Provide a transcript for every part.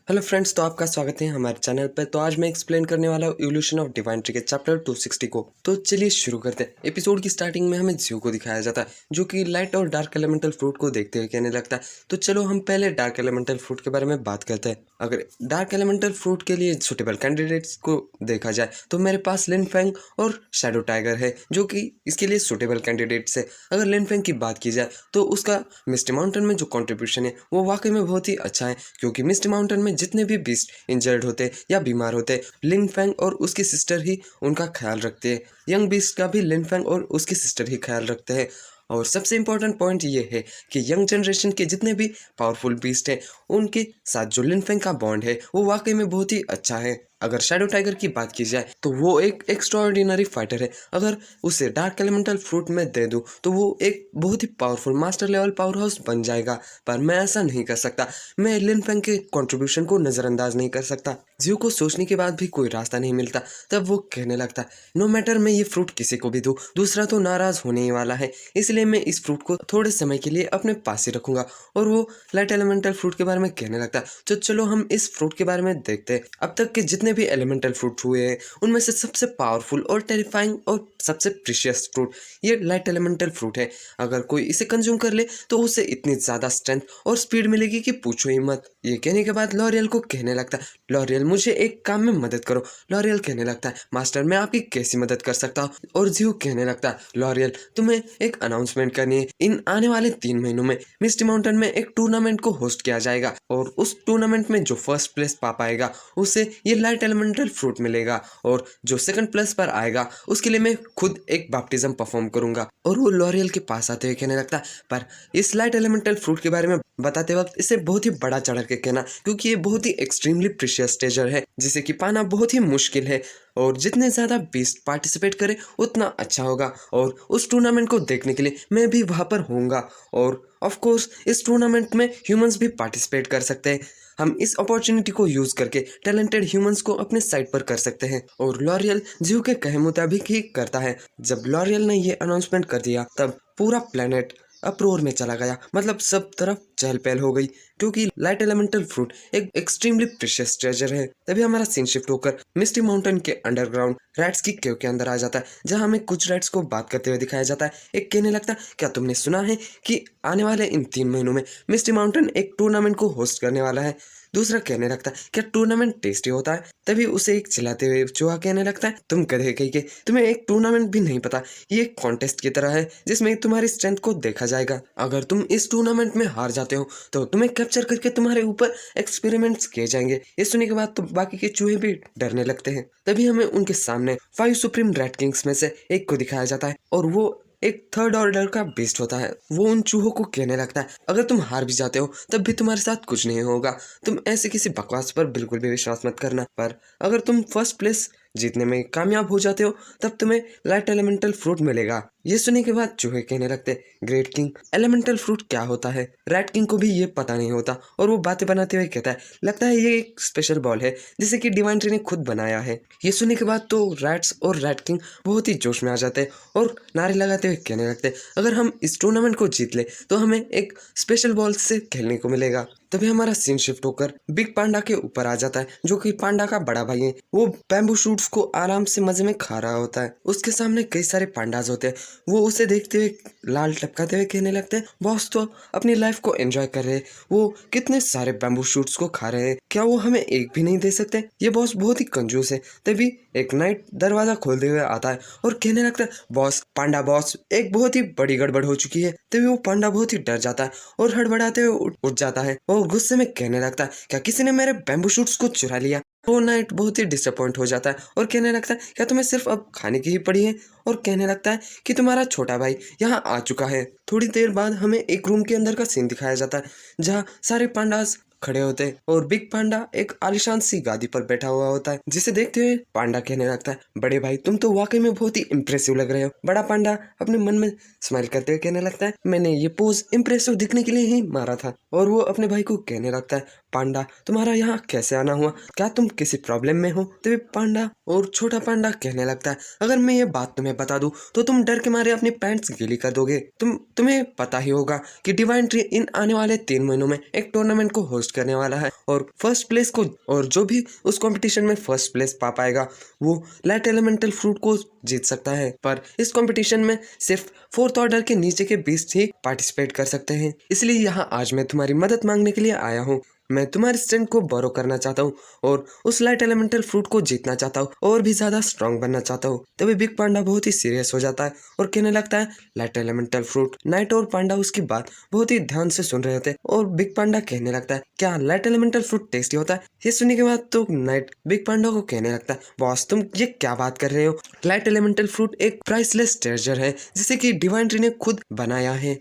Hello friends, तो आपका स्वागत है हमारे चैनल पर। तो आज मैं एक्सप्लेन करने वाला हूँ इवोल्यूशन ऑफ डिवाइन ट्री के चैप्टर 260 को। तो चलिए शुरू करते हैं। एपिसोड की स्टार्टिंग में हमें ज़ियो को दिखाया जाता है, जो कि लाइट और डार्क एलिमेंटल फ्रूट को देखते हुए कहने लगता है। तो चलो हम पहले डार्क एलिमेंटल फ्रूट के बारे में बात करते हैं। अगर डार्क एलिमेंटल फ्रूट के लिए सुटेबल कैंडिडेट्स को देखा जाए तो मेरे पास लिनफेंग और शैडो टाइगर है, जो कि इसके लिए सुटेबल कैंडिडेट्स है। अगर लिनफेंग की बात की जाए तो उसका मिस्टी माउंटेन में जो कॉन्ट्रीब्यूशन है वो वाकई में बहुत ही अच्छा है, क्योंकि मिस्टी माउंटेन में जितने भी बीस्ट इंजर्ड होते या बीमार होते, लिनफेंग और उसकी सिस्टर ही उनका ख्याल रखते हैं। यंग बीस्ट का भी लिनफेंग और उसकी सिस्टर ही ख्याल रखते हैं। और सबसे इम्पोर्टेंट पॉइंट ये है कि यंग जनरेशन के जितने भी पावरफुल बीस्ट हैं उनके साथ जो लिनफेंग का बॉन्ड है वो वाकई में बहुत ही अच्छा है। अगर शैडो टाइगर की बात की जाए तो वो एक एक्स्ट्राऑर्डिनरी फाइटर है। अगर उसे डार्क एलिमेंटल फ्रूट में दे दूं तो वो एक बहुत ही powerful master level powerhouse बन जाएगा, पर मैं ऐसा नहीं कर सकता। मैं लिनफेंग के कंट्रीब्यूशन को नज़रअंदाज नहीं कर सकता। जियो को सोचने के बाद भी कोई रास्ता नहीं मिलता, तब वो कहने लगता, नो मैटर मैं ये फ्रूट किसी को भी दूं, दूसरा तो नाराज होने ही वाला है, इसलिए मैं इस फ्रूट को थोड़े समय के लिए अपने पास ही रखूंगा। और वो लाइट एलिमेंटल फ्रूट के बारे में कहने लगता है। तो चलो हम इस फ्रूट के बारे में देखते हैं। अब तक के जितने भी एलिमेंटल फ्रूट हुए हैं उनमें से सबसे पावरफुल और टेरिफाइंग और सबसे प्रीशियस फ्रूट ये लाइट एलिमेंटल फ्रूट है। अगर कोई इसे कंज्यूम कर ले तो उसे इतनी ज़्यादा स्ट्रेंथ और स्पीड मिलेगी कि पूछो ही मत। ये कहने के बाद लॉरियल को कहने लगता है, लॉरियल मुझे एक काम में मदद करो। लॉरियल कहने लगता है, मास्टर मैं आपकी कैसी मदद कर सकता हूँ। और जियो कहने लगता है, लॉरियल तुम्हें एक अनाउंसमेंट करनी है। इन आने वाले 3 महीनों में मिस्टी माउंटेन में एक टूर्नामेंट को होस्ट किया जाएगा, और उस टूर्नामेंट में जो फर्स्ट प्लेस पा पाएगा उसे ये लाइट एलिमेंटल फ्रूट मिलेगा, और जो सेकंड प्लेस पर आएगा उसके लिए मैं खुद एक बैप्टिज्म परफॉर्म करूंगा। और वो लॉरियल के पास आते हुए कहने लगता है, पर इस लाइट एलिमेंटल फ्रूट के बारे में बताते वक्त इसे बहुत ही बड़ा चढ़ के कहना, क्योंकि ये बहुत ही एक्सट्रीमली प्रीशियस ट्रेजर है जिसे कि पाना बहुत ही मुश्किल है। और जितने ज़्यादा बीस्ट पार्टिसिपेट करे उतना अच्छा होगा, और उस टूर्नामेंट को देखने के लिए मैं भी वहाँ पर होऊंगा। और ऑफ कोर्स इस टूर्नामेंट में ह्यूमंस भी पार्टिसिपेट कर सकते हैं। हम इस अपॉर्चुनिटी को यूज करके टैलेंटेड ह्यूमंस को अपने साइड पर कर सकते हैं। और लॉरियल जियो के कहे मुताबिक ही करता है। जब लॉरियल ने ये अनाउंसमेंट कर दिया तब पूरा प्लेनेट अप्रोर में चला गया, मतलब सब तरफ चहल पहल हो गई, क्योंकि लाइट एलिमेंटल फ्रूट एक एक्सट्रीमली प्रीशियस ट्रेजर है। तभी हमारा सीन शिफ्ट होकर मिस्टी माउंटेन के अंडरग्राउंड रैट्स की केव के अंदर आ जाता है, जहां हमें कुछ रैट्स को बात करते हुए दिखाया जाता है। एक कहने लगता है, क्या तुमने सुना है कि आने वाले इन 3 महीनों में मिस्टी माउंटेन एक टूर्नामेंट को होस्ट करने वाला है। दूसरा कहने लगता है, क्या टूर्नामेंट टेस्टी होता है। तभी उसे एक चिल्लाते हुए चूहा कहने लगता है, तुम गधे कहीं के, तुम्हें एक टूर्नामेंट भी नहीं पता। ये एक कॉन्टेस्ट की तरह है जिसमें तुम्हारी स्ट्रेंथ को देखा जाएगा। अगर तुम इस टूर्नामेंट में हार जाते हो तो तुम्हें कैप्चर करके तुम्हारे ऊपर एक्सपेरिमेंट्स किए जाएंगे। ये सुनने के बाद तो बाकी के चूहे भी डरने लगते हैं। तभी हमें उनके सामने 5 सुप्रीम रैट किंग्स में से एक को दिखाया जाता है, और वो एक थर्ड ऑर्डर का बीस्ट होता है। वो उन चूहों को कहने लगता है, अगर तुम हार भी जाते हो तब भी तुम्हारे साथ कुछ नहीं होगा। तुम ऐसे किसी बकवास पर बिल्कुल भी विश्वास मत करना। पर अगर तुम फर्स्ट प्लेस जीतने में कामयाब हो जाते हो तब तुम्हें लाइट एलिमेंटल फ्रूट मिलेगा। ये सुनने के बाद चूहे कहने लगते, ग्रेट किंग, एलिमेंटल फ्रूट क्या होता है। रैट किंग को भी ये पता नहीं होता, और वो बातें बनाते हुए कहता है, लगता है ये एक स्पेशल बॉल है जिसे कि डिवाइन ट्री ने खुद बनाया है। ये सुनने के बाद तो रैट्स और रैट किंग बहुत ही जोश में आ जाते हैं और नारे लगाते हुए कहने लगते, अगर हम इस टूर्नामेंट को जीत ले तो हमें एक स्पेशल बॉल से खेलने को मिलेगा। तभी हमारा सीन शिफ्ट होकर बिग पांडा के ऊपर आ जाता है, जो कि पांडा का बड़ा भाई है। वो बैम्बू शूट्स को आराम से मजे में खा रहा होता है। उसके सामने कई सारे पांडाज होते हैं। वो उसे देखते हुए लाल टपकाते हुए कहने लगते हैं, बॉस तो अपनी लाइफ को एंजॉय कर रहे हैं, वो कितने सारे बैम्बू शूट्स को खा रहे हैं, क्या वो हमें एक भी नहीं दे सकते। ये बॉस बहुत ही कंजूस है। तभी एक नाइट दरवाजा खोलते हुए आता है और कहने लगता है, बॉस, पांडा बॉस, एक बहुत ही बड़ी गड़बड़ हो चुकी है। तभी वो पांडा बहुत ही डर जाता है और हड़बड़ाते हुए उठ जाता है और गुस्से में कहने लगता है, क्या किसी ने मेरे बैम्बू शूट्स को चुरा लिया। वो नाइट बहुत ही डिसअपॉइंट हो जाता है और कहने लगता है, क्या तुम्हें सिर्फ अब खाने की ही पड़ी है। और कहने लगता है कि तुम्हारा छोटा भाई यहाँ आ चुका है। थोड़ी देर बाद हमें एक रूम के अंदर का सीन दिखाया जाता है, जहाँ सारे पांडास खड़े होते हैं और बिग पांडा एक आलिशान सी गादी पर बैठा हुआ होता है, जिसे देखते हुए पांडा कहने लगता है, बड़े भाई तुम तो वाकई में बहुत ही इम्प्रेसिव लग रहे हो। बड़ा पांडा अपने मन में स्माइल करते हुए कहने लगता है, मैंने ये पोज इम्प्रेसिव दिखने के लिए ही मारा था। और वो अपने भाई को कहने लगता है, पांडा तुम्हारा यहाँ कैसे आना हुआ, क्या तुम किसी प्रॉब्लम में हो। तभी पांडा और छोटा पांडा कहने लगता है, अगर मैं ये बात तुम्हें बता दूं तो तुम डर के मारे अपनी पैंट्स गीली कर दोगे। तुम्हें पता ही होगा कि डिवाइन ट्री इन आने वाले 3 महीनों में एक टूर्नामेंट को होस्ट होस्ट करने वाला है और फर्स्ट प्लेस को, और जो भी उस कंपटीशन में फर्स्ट प्लेस पा पाएगा वो लाइट एलिमेंटल फ्रूट को जीत सकता है। पर इस कंपटीशन में सिर्फ 4th ऑर्डर के नीचे के बीस्ट ही पार्टिसिपेट कर सकते हैं। इसलिए यहाँ आज मैं तुम्हारी मदद मांगने के लिए आया हूँ। मैं तुम्हारी स्ट्रेंथ को बोरो करना चाहता हूँ और उस लाइट एलिमेंटल फ्रूट को जीतना चाहता हूँ और भी ज्यादा स्ट्रांग बनना चाहता हूँ। तभी बिग पांडा बहुत ही सीरियस हो जाता है और कहने लगता है लाइट एलिमेंटल फ्रूट। नाइट और पांडा उसकी बात बहुत ही ध्यान से सुन रहे होते और बिग पांडा कहने लगता है क्या लाइट एलिमेंटल फ्रूट टेस्टी होता है? ये सुनने के बाद तो नाइट बिग पांडा को कहने लगता है बॉस तुम ये क्या बात कर रहे हो? लाइट एलिमेंटल फ्रूट एक प्राइसलेस ट्रेजर है जिसे कि डिवाइन ट्री ने खुद बनाया है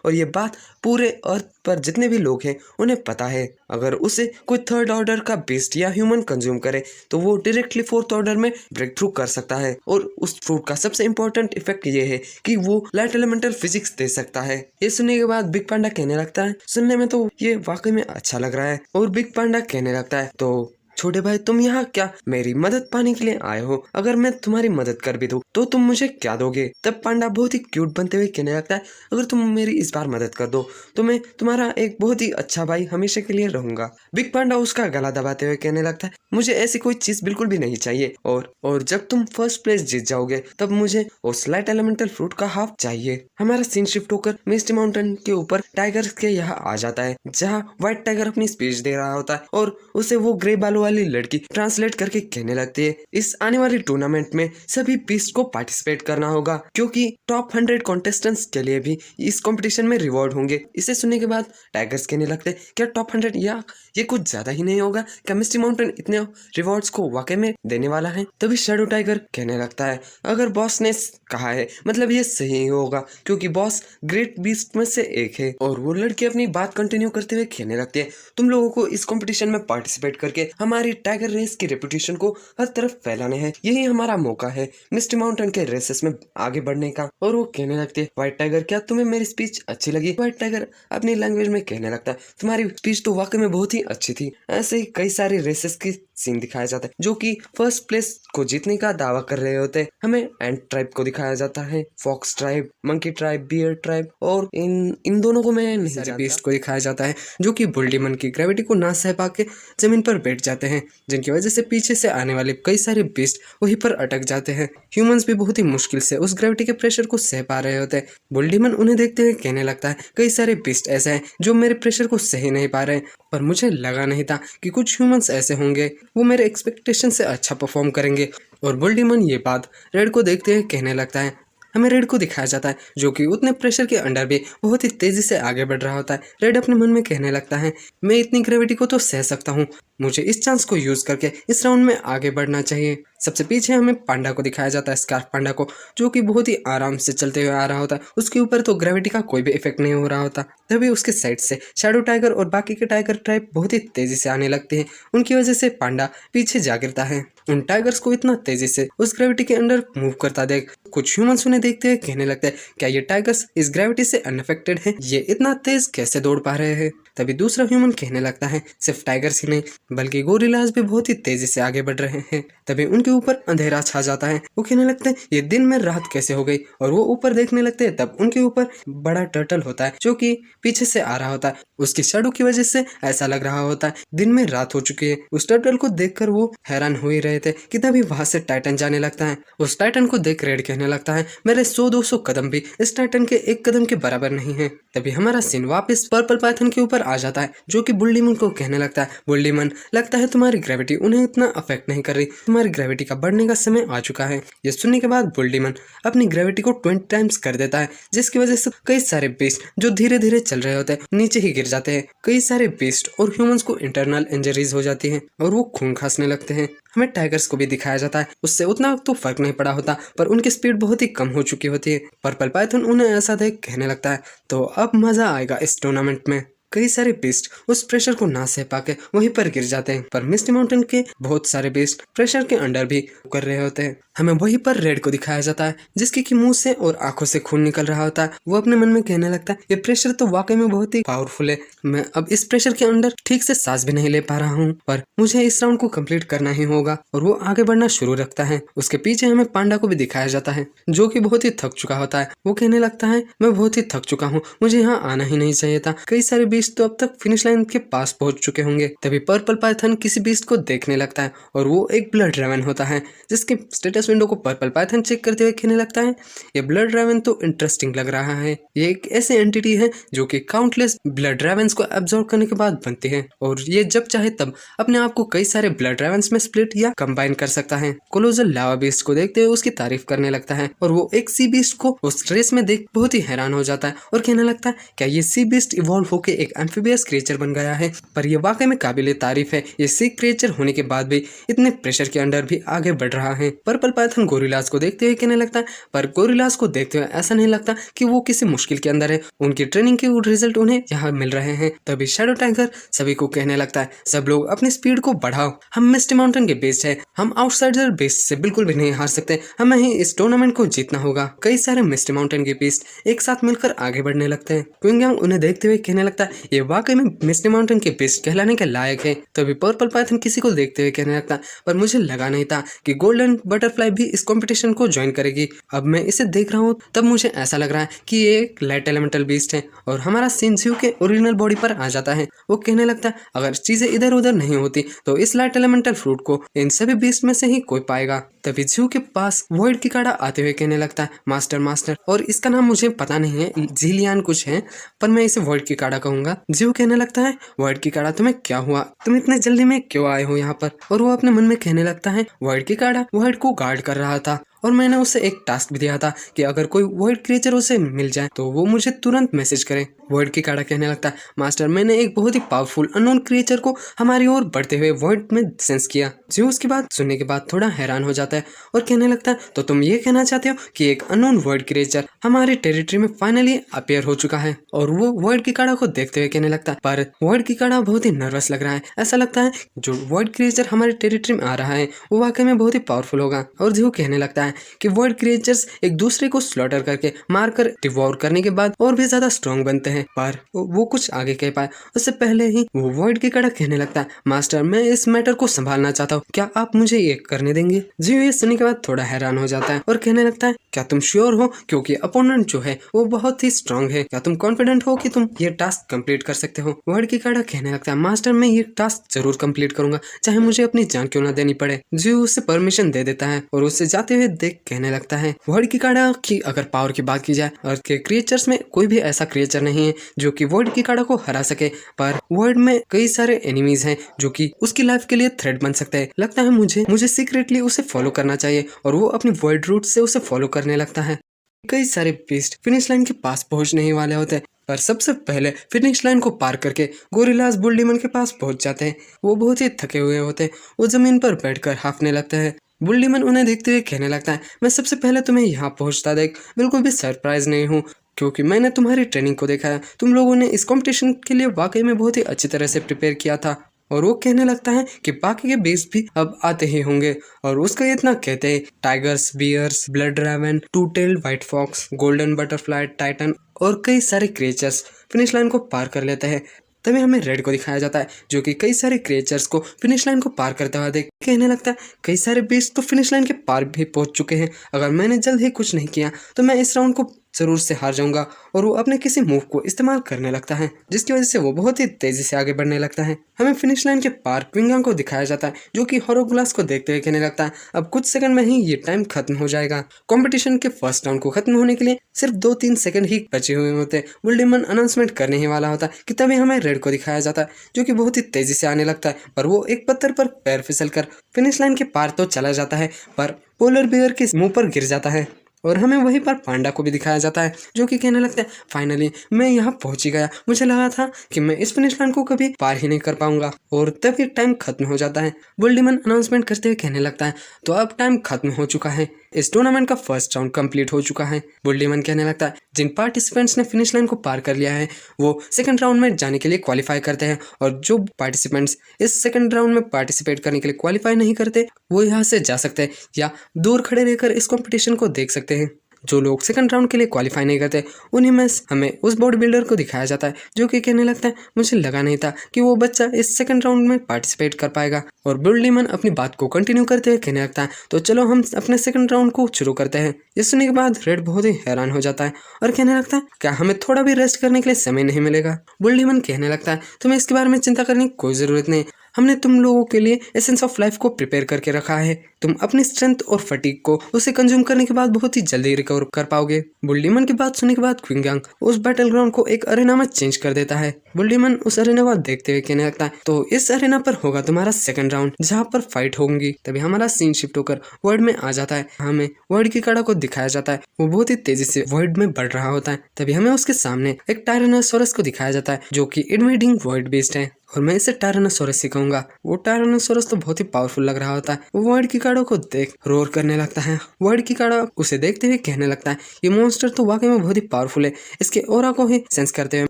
और ये बात पूरे अर्थ पर जितने भी लोग हैं उन्हें पता है। अगर उसे कोई 3rd ऑर्डर का बीस्ट या ह्यूमन कंज्यूम करे तो वो डायरेक्टली 4th ऑर्डर में ब्रेक थ्रू कर सकता है। और उस फ्रूट का सबसे इम्पोर्टेंट इफेक्ट ये है कि वो लाइट एलिमेंटल फिजिक्स दे सकता है। ये सुनने के बाद बिग पांडा कहने लगता है सुनने में तो ये वाकई में अच्छा लग रहा है। और बिग पांडा कहने लगता है तो छोटे भाई तुम यहाँ क्या मेरी मदद पाने के लिए आए हो? अगर मैं तुम्हारी मदद कर भी दूं तो तुम मुझे क्या दोगे? तब पांडा बहुत ही क्यूट बनते हुए कहने लगता है अगर तुम मेरी इस बार मदद कर दो तो मैं तुम्हारा एक बहुत ही अच्छा भाई हमेशा के लिए रहूंगा। बिग पांडा उसका गला दबाते हुए कहने लगता है मुझे ऐसी कोई चीज बिल्कुल भी नहीं चाहिए और जब तुम फर्स्ट प्लेस जीत जाओगे तब मुझे उस लाइट एलिमेंटल फ्रूट का हाफ चाहिए। हमारा सीन शिफ्ट होकर मिस्टी माउंटेन के ऊपर टाइगर के यहाँ आ जाता है जहाँ व्हाइट टाइगर अपनी स्पीच दे रहा होता है और उसे वो ग्रे बालों वाली लड़की ट्रांसलेट करके कहने लगती है इस आने वाली टूर्नामेंट में सभी बीस्ट को पार्टिसिपेट करना होगा क्योंकि टॉप 100 कॉन्टेस्टेंट्स के लिए भी इस कंपटीशन में रिवॉर्ड होंगे। इसे सुनने के बाद टाइगर्स कहने लगते क्या टॉप 100 या ये कुछ ज्यादा ही नहीं होगा? क्या मिस्टी माउंटेन इतने रिवॉर्ड्स को वाकई में देने वाला है? तभी शैडो टाइगर कहने लगता है अगर बॉस ने कहा है मतलब ये सही ही होगा क्योंकि बॉस ग्रेट बीस्ट में से एक है। और वो लड़की अपनी बात कंटिन्यू करते हुए कहने लगती है तुम लोगों को इस कंपटीशन में पार्टिसिपेट करके हमारी टाइगर रेस की रेपुटेशन को हर तरफ फैलाने हैं। यही हमारा मौका है मिस्टी माउंटेन के रेसेस में आगे बढ़ने का। और वो कहने लगते हैं व्हाइट टाइगर क्या तुम्हें मेरी स्पीच अच्छी लगी? व्हाइट टाइगर अपनी लैंग्वेज में कहने लगता है तुम्हारी स्पीच तो वाकई में बहुत ही अच्छी थी। ऐसे ही कई सारे रेसेस की सीन दिखाया जाता है जो कि फर्स्ट प्लेस को जीतने का दावा कर रहे होते हैं। हमें एंट ट्राइब को दिखाया जाता है, fox tribe, monkey tribe, bear tribe और इन दोनों को मैं नहीं जानता। बीस्ट को दिखाया जाता है जो कि बुल्डीमन की ग्रेविटी को ना सह पाके जमीन पर बैठ जाते हैं जिनकी वजह से पीछे से आने वाले कई सारे बीस्ट वहीं पर अटक जाते हैं। ह्यूमंस भी बहुत ही मुश्किल से उस ग्रेविटी के प्रेशर को सह पा रहे होते हैं। बुल्डीमन उन्हें देखते हुए कहने लगता है कई सारे बीस्ट ऐसे हैं जो मेरे प्रेशर को सह नहीं पा रहे पर मुझे लगा नहीं था कि कुछ ह्यूमंस ऐसे होंगे वो मेरे एक्सपेक्टेशन से अच्छा परफॉर्म करेंगे। और बुल्डीमन ये बात रेड को देखते हुए कहने लगता है हमें रेड को दिखाया जाता है जो कि उतने प्रेशर के अंडर भी बहुत ही तेजी से आगे बढ़ रहा होता है। रेड अपने मन में कहने लगता है मैं इतनी ग्रेविटी को तो सह सकता हूँ, मुझे इस चांस को यूज करके इस राउंड में आगे बढ़ना चाहिए। सबसे पीछे हमें पांडा को दिखाया जाता है, स्कार्फ पांडा को, जो कि बहुत ही आराम से चलते हुए आ रहा होता है। उसके ऊपर तो ग्रेविटी का कोई भी इफेक्ट नहीं हो रहा होता। तभी उसके साइड से शैडो टाइगर और बाकी के टाइगर ट्राइब बहुत ही तेजी से आने लगते हैं। उनकी वजह से पांडा पीछे जा गिरता है। उन टाइगर्स को इतना तेजी से उस ग्रेविटी के अंदर मूव करता देख कुछ ह्यूमंस उन्हें देखते हुए कहने लगते हैं क्या ये टाइगर्स इस ग्रेविटी से अनअफेक्टेड हैं? ये इतना तेज कैसे दौड़ पा रहे हैं? तभी दूसरा ह्यूमन कहने लगता है सिर्फ टाइगर्स ही नहीं बल्कि गोरिल्लास भी बहुत ही तेजी से आगे बढ़ रहे हैं। तभी उनके ऊपर अंधेरा छा जाता है। वो कहने लगते हैं ये दिन में रात कैसे हो गई? और वो ऊपर देखने लगते हैं तब उनके ऊपर बड़ा टर्टल होता है जो कि पीछे से आ रहा होता है। उसकी शैडो की वजह से ऐसा लग रहा होता है दिन में रात हो चुकी है। उस टर्टल को देखकर वो हैरान हो ही रहे थे कि तभी वहां से टाइटन जाने लगता है। उस टाइटन को देख रेड कहने लगता है मेरे 100-200 कदम भी इस टाइटन के एक कदम के बराबर नहीं है। तभी हमारा सीन वापस पर्पल पाइथन के ऊपर आ जाता है जो कि बुल्डीमन को कहने लगता है बुल्डीमन लगता है तुम्हारी ग्रेविटी उन्हें इतना अफेक्ट नहीं कर रही, तुम्हारी ग्रेविटी का बढ़ने का समय आ चुका है। ये सुनने के बाद बुल्डीमन अपनी ग्रेविटी को 20 टाइम्स कर देता है जिसकी वजह से कई सारे बीस्ट जो धीरे धीरे चल रहे होते हैं नीचे ही गिर जाते हैं। कई सारे बीस्ट और ह्यूमंस को इंटरनल इंजरीज हो जाती है और वो खून खांसने लगते हैं। हमें टाइगर्स को भी दिखाया जाता है, उससे उतना तो फर्क नहीं पड़ा होता पर उनकी स्पीड बहुत ही कम हो चुकी होती है। पर्पल पाइथन उन्हें ऐसा देख कहने लगता है तो अब मजा आएगा इस टूर्नामेंट में। कई सारे बीस्ट उस प्रेशर को ना सह पाके वहीं पर गिर जाते हैं पर मिस्टी माउंटेन के बहुत सारे बीस्ट प्रेशर के अंडर भी कर रहे होते हैं। हमें वहीं पर रेड को दिखाया जाता है जिसके कि मुंह से और आंखों से खून निकल रहा होता है। वो अपने मन में कहने लगता है ये प्रेशर तो वाकई में बहुत ही पावरफुल है, मैं अब इस प्रेशर के अंदर ठीक से सांस भी नहीं ले पा रहा हूँ, पर मुझे इस राउंड को कंप्लीट करना ही होगा। और वो आगे बढ़ना शुरू रखता है। उसके पीछे हमें पांडा को भी दिखाया जाता है जो कि बहुत ही थक चुका होता है। वो कहने लगता है मैं बहुत ही थक चुका हूँ, मुझे यहाँ आना ही नहीं चाहिए था। कई सारे बीस्ट तो अब तक फिनिश लाइन के पास पहुंच चुके होंगे। तभी पर्पल पाइथन किसी बीस्ट को देखने लगता है और वो एक ब्लड ड्रैगन होता है जिसके स्टेटस विंडो को पर्पल पाइथन चेक करते हुए कहने लगता है ये ब्लड ड्रैगन तो इंटरेस्टिंग लग रहा है। ये एक ऐसी एंटिटी है जो कि काउंटलेस ब्लड ड्रैगन्स को एब्जॉर्ब करने के बाद बनती है और ये जब चाहे तब अपने आप को कई सारे ब्लड ड्रैगन्स में स्प्लिट या कंबाइन कर सकता है। कोलोसल लावा बीस्ट को देखते हुए उसकी तारीफ करने लगता है और वो एक सी बीस्ट को उस रेस में देख बहुत ही हैरान हो जाता है और कहने लगता है क्या ये सी बीस्ट इवॉल्व होकर एक एम्फीबियस क्रिएचर बन गया है। पर यह वाकई में काबिले तारीफ है, ये सी क्रिएचर होने के बाद भी इतने प्रेशर के अंडर भी आगे बढ़ रहा है। पर्पल पाइथन गोरिल्लास को देखते हुए कहने लगता है पर गोरिल्लास को देखते हुए ऐसा नहीं लगता कि वो किसी मुश्किल के अंदर है, उनकी ट्रेनिंग के रिजल्ट उन्हें यहाँ मिल रहे हैं। तभी शैडो टाइगर सभी को कहने लगता है सब लोग अपनी स्पीड को बढ़ाओ, हम मिस्टी माउंटेन के बेस्ट है, हम आउटसाइडर बेस्ट से बिल्कुल भी नहीं हार सकते, हमें ही इस टूर्नामेंट को जीतना होगा। कई सारे मिस्टी माउंटेन के बेस्ट एक साथ मिलकर आगे बढ़ने लगते हैं। क्विंगयांग उन्हें देखते हुए कहने लगता है ये वाकई में मिस्टी माउंटेन के बेस्ट कहलाने के लायक है। तभी पर्पल पाइथन किसी को देखते हुए कहने लगता पर मुझे लगा नहीं था कि गोल्डन बटरफ्लाई भी इस कंपटीशन को ज्वाइन करेगी। अब मैं इसे देख रहा हूँ तब मुझे ऐसा लग रहा है कि ये एक लाइट एलिमेंटल बीस्ट है और हमारा सिंजियो के ओरिजिनल बॉडी पर आ जाता है। वो कहने लगता है अगर चीजें इधर उधर नहीं होती तो इस लाइट एलिमेंटल फ्रूट को इन सभी बीस्ट में से ही कोई पाएगा। तभी जियो के पास वॉइड किकाडा आते हुए कहने लगता है मास्टर मास्टर, और इसका नाम मुझे पता नहीं है, झीलियान कुछ है पर मैं इसे वॉइड किकाडा कहूंगा। जियो कहने लगता है वॉइड किकाडा तुम्हें क्या हुआ, तुम इतने जल्दी में क्यों आए हो यहाँ पर। और वो अपने मन में कहने लगता है वॉइड किकाडा वॉइड को गार्ड कर रहा था और मैंने उसे एक टास्क भी दिया था कि अगर कोई वॉइड क्रिएचर उसे मिल जाए तो वो मुझे तुरंत मैसेज करे। वॉइड किकाडा कहने लगता है मास्टर मैंने एक बहुत ही पावरफुल अननोन क्रिएचर को हमारी ओर बढ़ते हुए वॉइड में सेंस किया। जियो उसकी बात सुनने के बाद थोड़ा हैरान हो जाता है और कहने लगता है तो तुम ये कहना चाहते हो कि एक अननोन वॉइड क्रिएचर हमारे टेरिटरी में फाइनली अपीयर हो चुका है। और वो वॉइड किकाडा को देखते हुए कहने लगता है पर वॉइड किकाडा बहुत ही नर्वस लग रहा है, ऐसा लगता है जो वॉइड क्रिएचर हमारे टेरिटरी में आ रहा है वो वाकई में बहुत ही पावरफुल होगा। और जियो कहने लगता है कि वॉइड क्रिएचर्स एक दूसरे को स्लॉटर करके मारकर डिवोर करने के बाद और भी ज्यादा स्ट्रॉन्ग बनते हैं। पर वो कुछ आगे कह पाए उससे पहले ही वो वॉइड किकाडा कहने लगता है मास्टर मैं इस मैटर को संभालना चाहता हूँ, क्या आप मुझे ये करने देंगे। जियो ये सुनने के बाद थोड़ा हैरान हो जाता है और कहने लगता है क्या तुम श्योर हो, क्योंकि अपोनेंट जो है वो बहुत ही स्ट्रॉन्ग है, क्या तुम कॉन्फिडेंट हो कि तुम ये टास्क कंप्लीट कर सकते हो। वॉइड किकाडा कहने लगता है मास्टर मैं ये टास्क जरूर कंप्लीट करूंगा, चाहे मुझे अपनी जान क्यों ना देनी पड़े। जियो उससे परमिशन दे देता है और उससे जाते हुए देख कहने लगता है वॉइड किकाडा की अगर पावर की बात की जाए अर्थ के क्रिएचर्स में कोई भी ऐसा क्रिएचर नहीं है जो कि वॉइड किकाडा को हरा सके, पर वॉइड में कई सारे एनिमीज हैं जो कि उसकी लाइफ के लिए थ्रेट बन सकते हैं। लगता है मुझे सीक्रेटली उसे फॉलो करना चाहिए और वो अपनी वॉइड रूट से उसे फॉलो करने लगता है। कई सारे बीस्ट फिनिश लाइन के पास पहुंचने ही वाले होते हैं पर सबसे पहले फिनिश लाइन को पार करके गोरिल्लास बुल डीमन के पास पहुंच जाते हैं। वो बहुत ही थके हुए होते हैं, वो जमीन पर बैठकर हांफने लगते हैं। बुल डीमन उन्हें देखते हुए कहने लगता है मैं सबसे पहले तुम्हें यहाँ पहुंचता देख बिल्कुल भी सरप्राइज नहीं हूँ, क्योंकि मैंने तुम्हारी ट्रेनिंग को देखा है, तुम लोगों ने इस कंपटीशन के लिए वाकई में बहुत ही अच्छी तरह से प्रिपेयर किया था। और वो कहने लगता है कि बाकी के बेस्ट भी अब आते ही होंगे और उसका इतना कहते हैं tigers, bears, blood dragon, two tailed white fox, golden butterfly, titan और कई सारे क्रिएचर्स फिनिश लाइन को पार कर लेते हैं। तभी हमें रेड को दिखाया जाता है जो कि कई सारे क्रिएचर्स को फिनिश लाइन को पार करते हुए देख कहने लगता है कई सारे बीस्ट तो फिनिश लाइन के पार भी पहुंच चुके हैं, अगर मैंने जल्द ही कुछ नहीं किया तो मैं इस राउंड को जरूर से हार जाऊंगा। और वो अपने किसी मूव को इस्तेमाल करने लगता है जिसकी वजह से वो बहुत ही तेजी से आगे बढ़ने लगता है। हमें फिनिश लाइन के पार क्विंगयांग को दिखाया जाता है जो कि होरोग्लास को देखते हुए कहने लगता है अब कुछ सेकंड में ही ये टाइम खत्म हो जाएगा। कंपटीशन के फर्स्ट राउंड को खत्म होने के लिए सिर्फ 2-3 सेकंड ही बचे हुए होते। बुल डीमन अनाउंसमेंट करने ही वाला होता कि तभी हमें रेड को दिखाया जाता है जो कि बहुत ही तेजी से आने लगता है, पर वो एक पत्थर पर पैर फिसल कर फिनिश लाइन के पार तो चला जाता है पर पोलर बियर के मुंह पर गिर जाता है। और हमें वहीं पर पांडा को भी दिखाया जाता है जो कि कहने लगता है फाइनली मैं यहाँ पहुंच ही गया, मुझे लगा था कि मैं इस फिनिश लाइन को कभी पार ही नहीं कर पाऊंगा। और तभी टाइम खत्म हो जाता है। बुल डीमन अनाउंसमेंट करते हुए कहने लगता है तो अब टाइम खत्म हो चुका है, इस टूर्नामेंट का फर्स्ट राउंड कंप्लीट हो चुका है। बुल्लीमन कहने लगता है जिन पार्टिसिपेंट्स ने फिनिश लाइन को पार कर लिया है वो सेकंड राउंड में जाने के लिए क्वालिफाई करते हैं, और जो पार्टिसिपेंट्स इस सेकंड राउंड में पार्टिसिपेट करने के लिए क्वालिफाई नहीं करते वो यहाँ से जा सकते हैं या दूर खड़े रहकर इस कॉम्पिटिशन को देख सकते हैं। जो लोग सेकंड राउंड के लिए क्वालिफाई नहीं करते उन्हीं में हमें उस बॉडी बिल्डर को दिखाया जाता है जो कि कहने लगता है मुझे लगा नहीं था कि वो बच्चा इस सेकंड राउंड में पार्टिसिपेट कर पाएगा। और बुल्लीमन अपनी बात को कंटिन्यू करते हुए कहने लगता है तो चलो हम अपने सेकंड राउंड को शुरू करते हैं। ये सुनने के बाद रेड बहुत ही हैरान हो जाता है और कहने लगता है क्या हमें थोड़ा भी रेस्ट करने के लिए समय नहीं मिलेगा। बुल्लीमन कहने लगता है तुम्हें इसके बारे में चिंता करने की कोई जरूरत नहीं, हमने तुम लोगों के लिए एसेंस ऑफ लाइफ को प्रिपेयर करके रखा है। तुम अपनी स्ट्रेंथ और फटीग को उसे कंज्यूम करने के बाद बहुत ही जल्दी रिकवर कर पाओगे। बुल्लीमन की बात सुनने के बाद क्विंगांग उस बैटल ग्राउंड को एक अरेना में चेंज कर देता है। बुल्लीमन उस अरेना को देखते हुए कहने लगता है तो इस अरेना पर होगा तुम्हारा सेकंड राउंड जहाँ पर फाइट होंगी। तभी हमारा सीन शिफ्ट होकर वर्ल्ड में आ जाता है। हमें वर्ल्ड की कड़ा को दिखाया जाता है, वो बहुत ही तेजी से वर्ल्ड में बढ़ रहा होता है। तभी हमें उसके सामने एक टायरानोसोरस को दिखाया जाता है जो कि इन्वेडिंग वर्ल्ड बेस्ड है और मैं इसे टायरानोसोरस ही कहूंगा। वो टायरानोसोरस तो बहुत ही पावरफुल लग रहा होता है। वो वर्ड की काड़ों को देख रोर करने लगता है। वर्ड की काड़ा उसे देखते हुए कहने लगता है ये मॉन्स्टर तो वाकई में बहुत ही पावरफुल है, इसके ऑरा को ही सेंस करते हुए